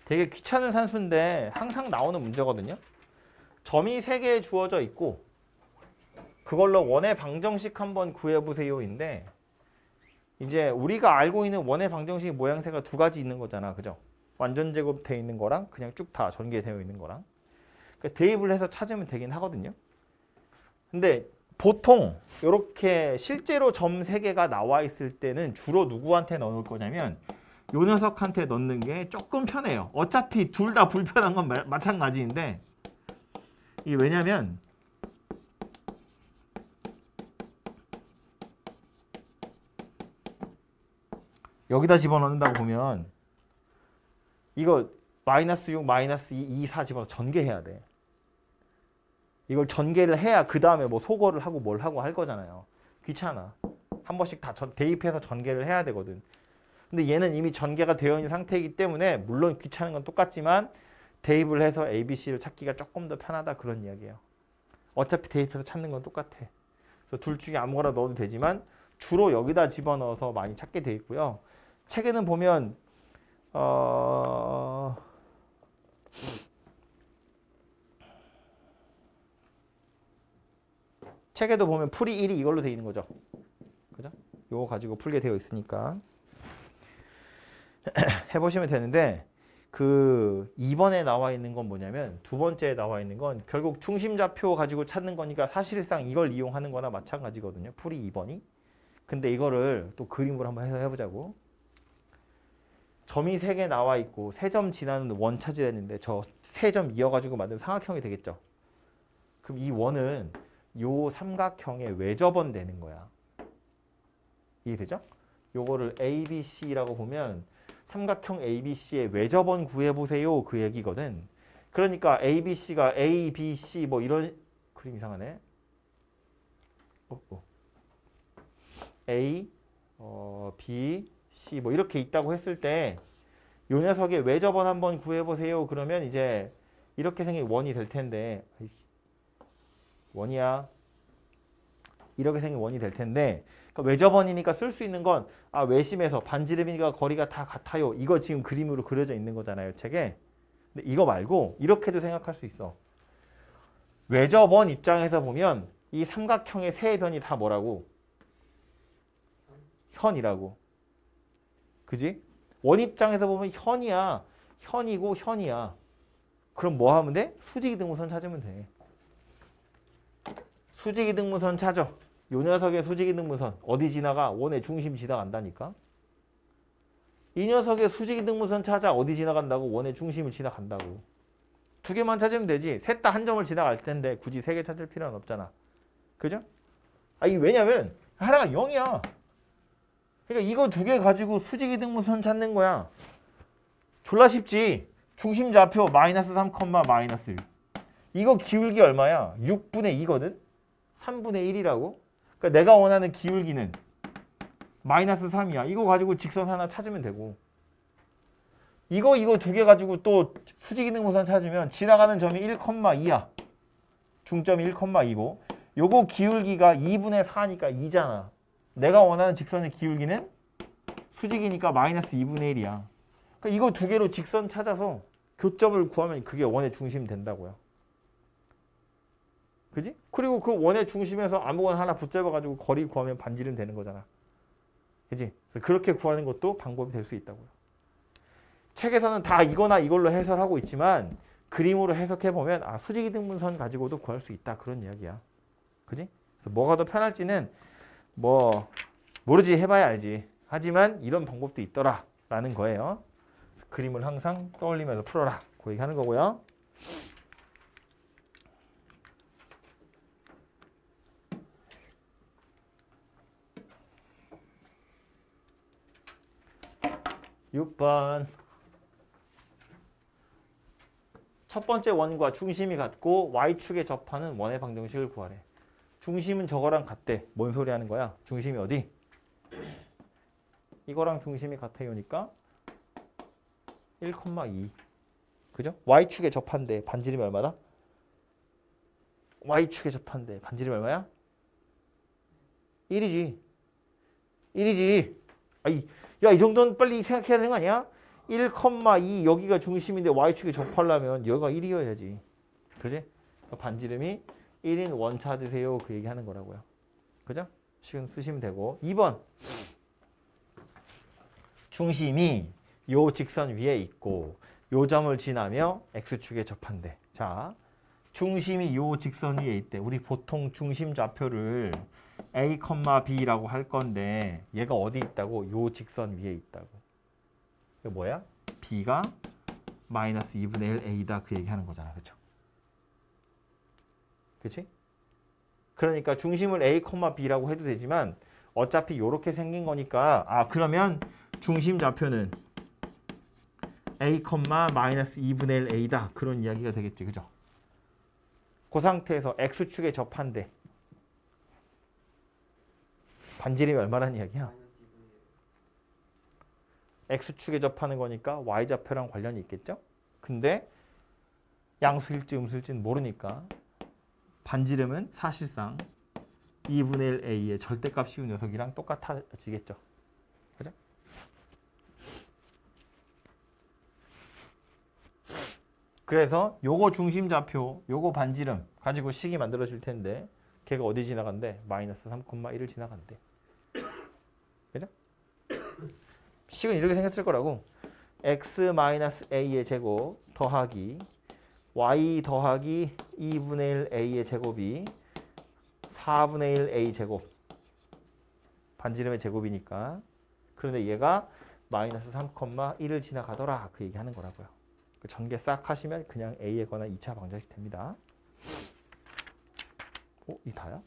[SPEAKER 1] 되게 귀찮은 산수인데 항상 나오는 문제거든요. 점이 3개 주어져 있고 그걸로 원의 방정식 한번 구해보세요인데 이제 우리가 알고 있는 원의 방정식 모양새가 두 가지 있는 거잖아. 그죠? 완전 제곱되어 있는 거랑 그냥 쭉 다 전개되어 있는 거랑 그러니까 대입을 해서 찾으면 되긴 하거든요. 근데 보통 이렇게 실제로 점 3개가 나와 있을 때는 주로 누구한테 넣을 거냐면 요 녀석한테 넣는 게 조금 편해요. 어차피 둘 다 불편한 건 마찬가지인데 이게 왜냐면 여기다 집어넣는다고 보면 이거 마이너스 6, 마이너스 2, 2, 4 집어서 전개해야 돼. 이걸 전개를 해야 그 다음에 뭐 소거를 하고 뭘 하고 할 거잖아요. 귀찮아. 한 번씩 다 대입해서 전개를 해야 되거든. 근데 얘는 이미 전개가 되어 있는 상태이기 때문에 물론 귀찮은 건 똑같지만 대입을 해서 A, B, C를 찾기가 조금 더 편하다 그런 이야기예요. 어차피 대입해서 찾는 건 똑같아. 그래서 둘 중에 아무거나 넣어도 되지만 주로 여기다 집어넣어서 많이 찾게 돼 있고요. 책에는 보면 책에도 보면 풀이 1이 이걸로 돼 있는 거죠. 그죠? 요거 가지고 풀게 되어 있으니까 해보시면 되는데 그 2번에 나와 있는 건 뭐냐면 두 번째에 나와 있는 건 결국 중심좌표 가지고 찾는 거니까 사실상 이걸 이용하는 거나 마찬가지거든요. 풀이 2번이. 근데 이거를 또 그림으로 한번 해서 해보자고. 점이 3개 나와 있고 3점 지나는 원 찾으랬는데 저 3점 이어가지고 만들면 삼각형이 되겠죠. 그럼 이 원은 요 삼각형의 외접원 되는 거야. 이해되죠? 요거를 ABC라고 보면 삼각형 ABC의 외접원 구해보세요 그 얘기거든. 그러니까 ABC가 A, B, C 뭐 이런 그림 이상하네. A, B, C 뭐 이렇게 있다고 했을 때 요 녀석의 외접원 한번 구해보세요. 그러면 이제 이렇게 생긴 원이 될 텐데 원이야. 이렇게 생긴 원이 될 텐데 그러니까 외접원이니까 쓸 수 있는 건 외심에서 반지름이니까 거리가 다 같아요. 이거 지금 그림으로 그려져 있는 거잖아요. 책에. 근데 이거 말고 이렇게도 생각할 수 있어. 외접원 입장에서 보면 이 삼각형의 세 변이 다 뭐라고? 현이라고. 그지? 원 입장에서 보면 현이야. 현이고 현이야. 그럼 뭐 하면 돼? 수직이등분선 찾으면 돼. 수직이등분선 찾아. 요 녀석의 수직이등분선 어디 지나가? 원의 중심 지나간다니까. 이 녀석의 수직이등분선 찾아. 어디 지나간다고? 원의 중심을 지나간다고. 두 개만 찾으면 되지. 셋 다 한 점을 지나갈 텐데 굳이 3개 찾을 필요는 없잖아. 그죠? 이 왜냐면 하나가 0이야. 그러니까 이거 2개 가지고 수직이등분선 찾는 거야. 졸라 쉽지. 중심 좌표 마이너스 3, 마이너스 1. 이거 기울기 얼마야? 6분의 2거든? 3분의 1이라고? 그러니까 내가 원하는 기울기는 마이너스 3이야. 이거 가지고 직선 하나 찾으면 되고. 이거 2개 가지고 또 수직이등분선 찾으면 지나가는 점이 1,2야. 중점이 1,2고. 요거 기울기가 2분의 4니까 2잖아. 내가 원하는 직선의 기울기는 수직이니까 마이너스 2분의 1이야. 그러니까 이거 2개로 직선 찾아서 교점을 구하면 그게 원의 중심 된다고요. 그지? 그리고 그 원의 중심에서 아무거나 하나 붙잡아가지고 거리 구하면 반지름 되는 거잖아. 그지? 그래서 그렇게 구하는 것도 방법이 될 수 있다고요. 책에서는 다 이거나 이걸로 해설하고 있지만 그림으로 해석해보면 수직이등분선 가지고도 구할 수 있다. 그런 이야기야. 그지? 그래서 뭐가 더 편할지는 뭐 모르지 해봐야 알지. 하지만 이런 방법도 있더라 라는 거예요. 그래서 그림을 항상 떠올리면서 풀어라. 그 얘기 하는 거고요. (6번) 첫 번째 원과 중심이 같고 y축에 접하는 원의 방정식을 구하래. 중심은 저거랑 같대. 뭔 소리 하는 거야? 중심이 어디? 이거랑 중심이 같아요니까 1,2. 그죠? y축에 접한대. 반지름이 얼마다? y축에 접한대. 반지름이 얼마야? 1이지. 1이지. 야, 이 정도는 빨리 생각해야 되는 거 아니야? 1,2 여기가 중심인데 y축에 접하려면 여기가 1이어야지. 그지? 반지름이 1인 원 찾으세요. 그 얘기 하는 거라고요. 그죠? 시간 쓰시면 되고. 2번. 중심이 요 직선 위에 있고 요 점을 지나며 x축에 접한대. 자, 중심이 요 직선 위에 있대. 우리 보통 중심 좌표를 A, B라고 할 건데 얘가 어디 있다고? 요 직선 위에 있다고. 이게 뭐야? B가 마이너스 2분의 1 A다. 그 얘기 하는 거잖아. 그렇죠? 그치? 그러니까 중심을 A, B라고 해도 되지만 어차피 이렇게 생긴 거니까 그러면 중심 좌표는 A, 마이너스 2분의 1 A다. 그런 이야기가 되겠지. 그죠? 그 상태에서 X축에 접한대. 반지름이 얼마라는 이야기야? X축에 접하는 거니까 Y좌표랑 관련이 있겠죠? 근데 양수일지 음수일지는 모르니까 반지름은 사실상 2분의 1 a의 절대값 씌운 녀석이랑 똑같아지겠죠. 그죠? 그래서 요거 중심좌표, 요거 반지름 가지고 식이 만들어질 텐데 걔가 어디 지나간대? 마이너스 3,1을 지나간대. 그죠? 식은 이렇게 생겼을 거라고. x-a의 제곱 더하기 y 더하기 2분의 1 a의 제곱이 4분의 1 a 제곱. 반지름의 제곱이니까. 그런데 얘가 마이너스 3,1을 지나가더라. 그 얘기하는 거라고요. 그 전개 싹 하시면 그냥 a에 관한 2차 방정식 됩니다. 이 다야?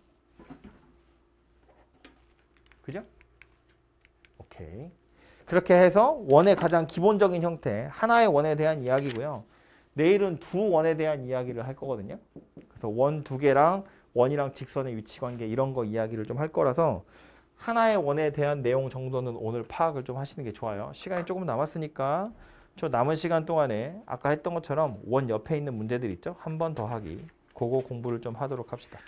[SPEAKER 1] 그죠? 오케이. 그렇게 해서 원의 가장 기본적인 형태, 하나의 원에 대한 이야기고요. 내일은 두 원에 대한 이야기를 할 거거든요. 그래서 원 두 개랑 원이랑 직선의 위치 관계 이런 거 이야기를 좀 할 거라서 하나의 원에 대한 내용 정도는 오늘 파악을 좀 하시는 게 좋아요. 시간이 조금 남았으니까 저 남은 시간 동안에 아까 했던 것처럼 원 옆에 있는 문제들 있죠? 한 번 더 하기. 그거 공부를 좀 하도록 합시다.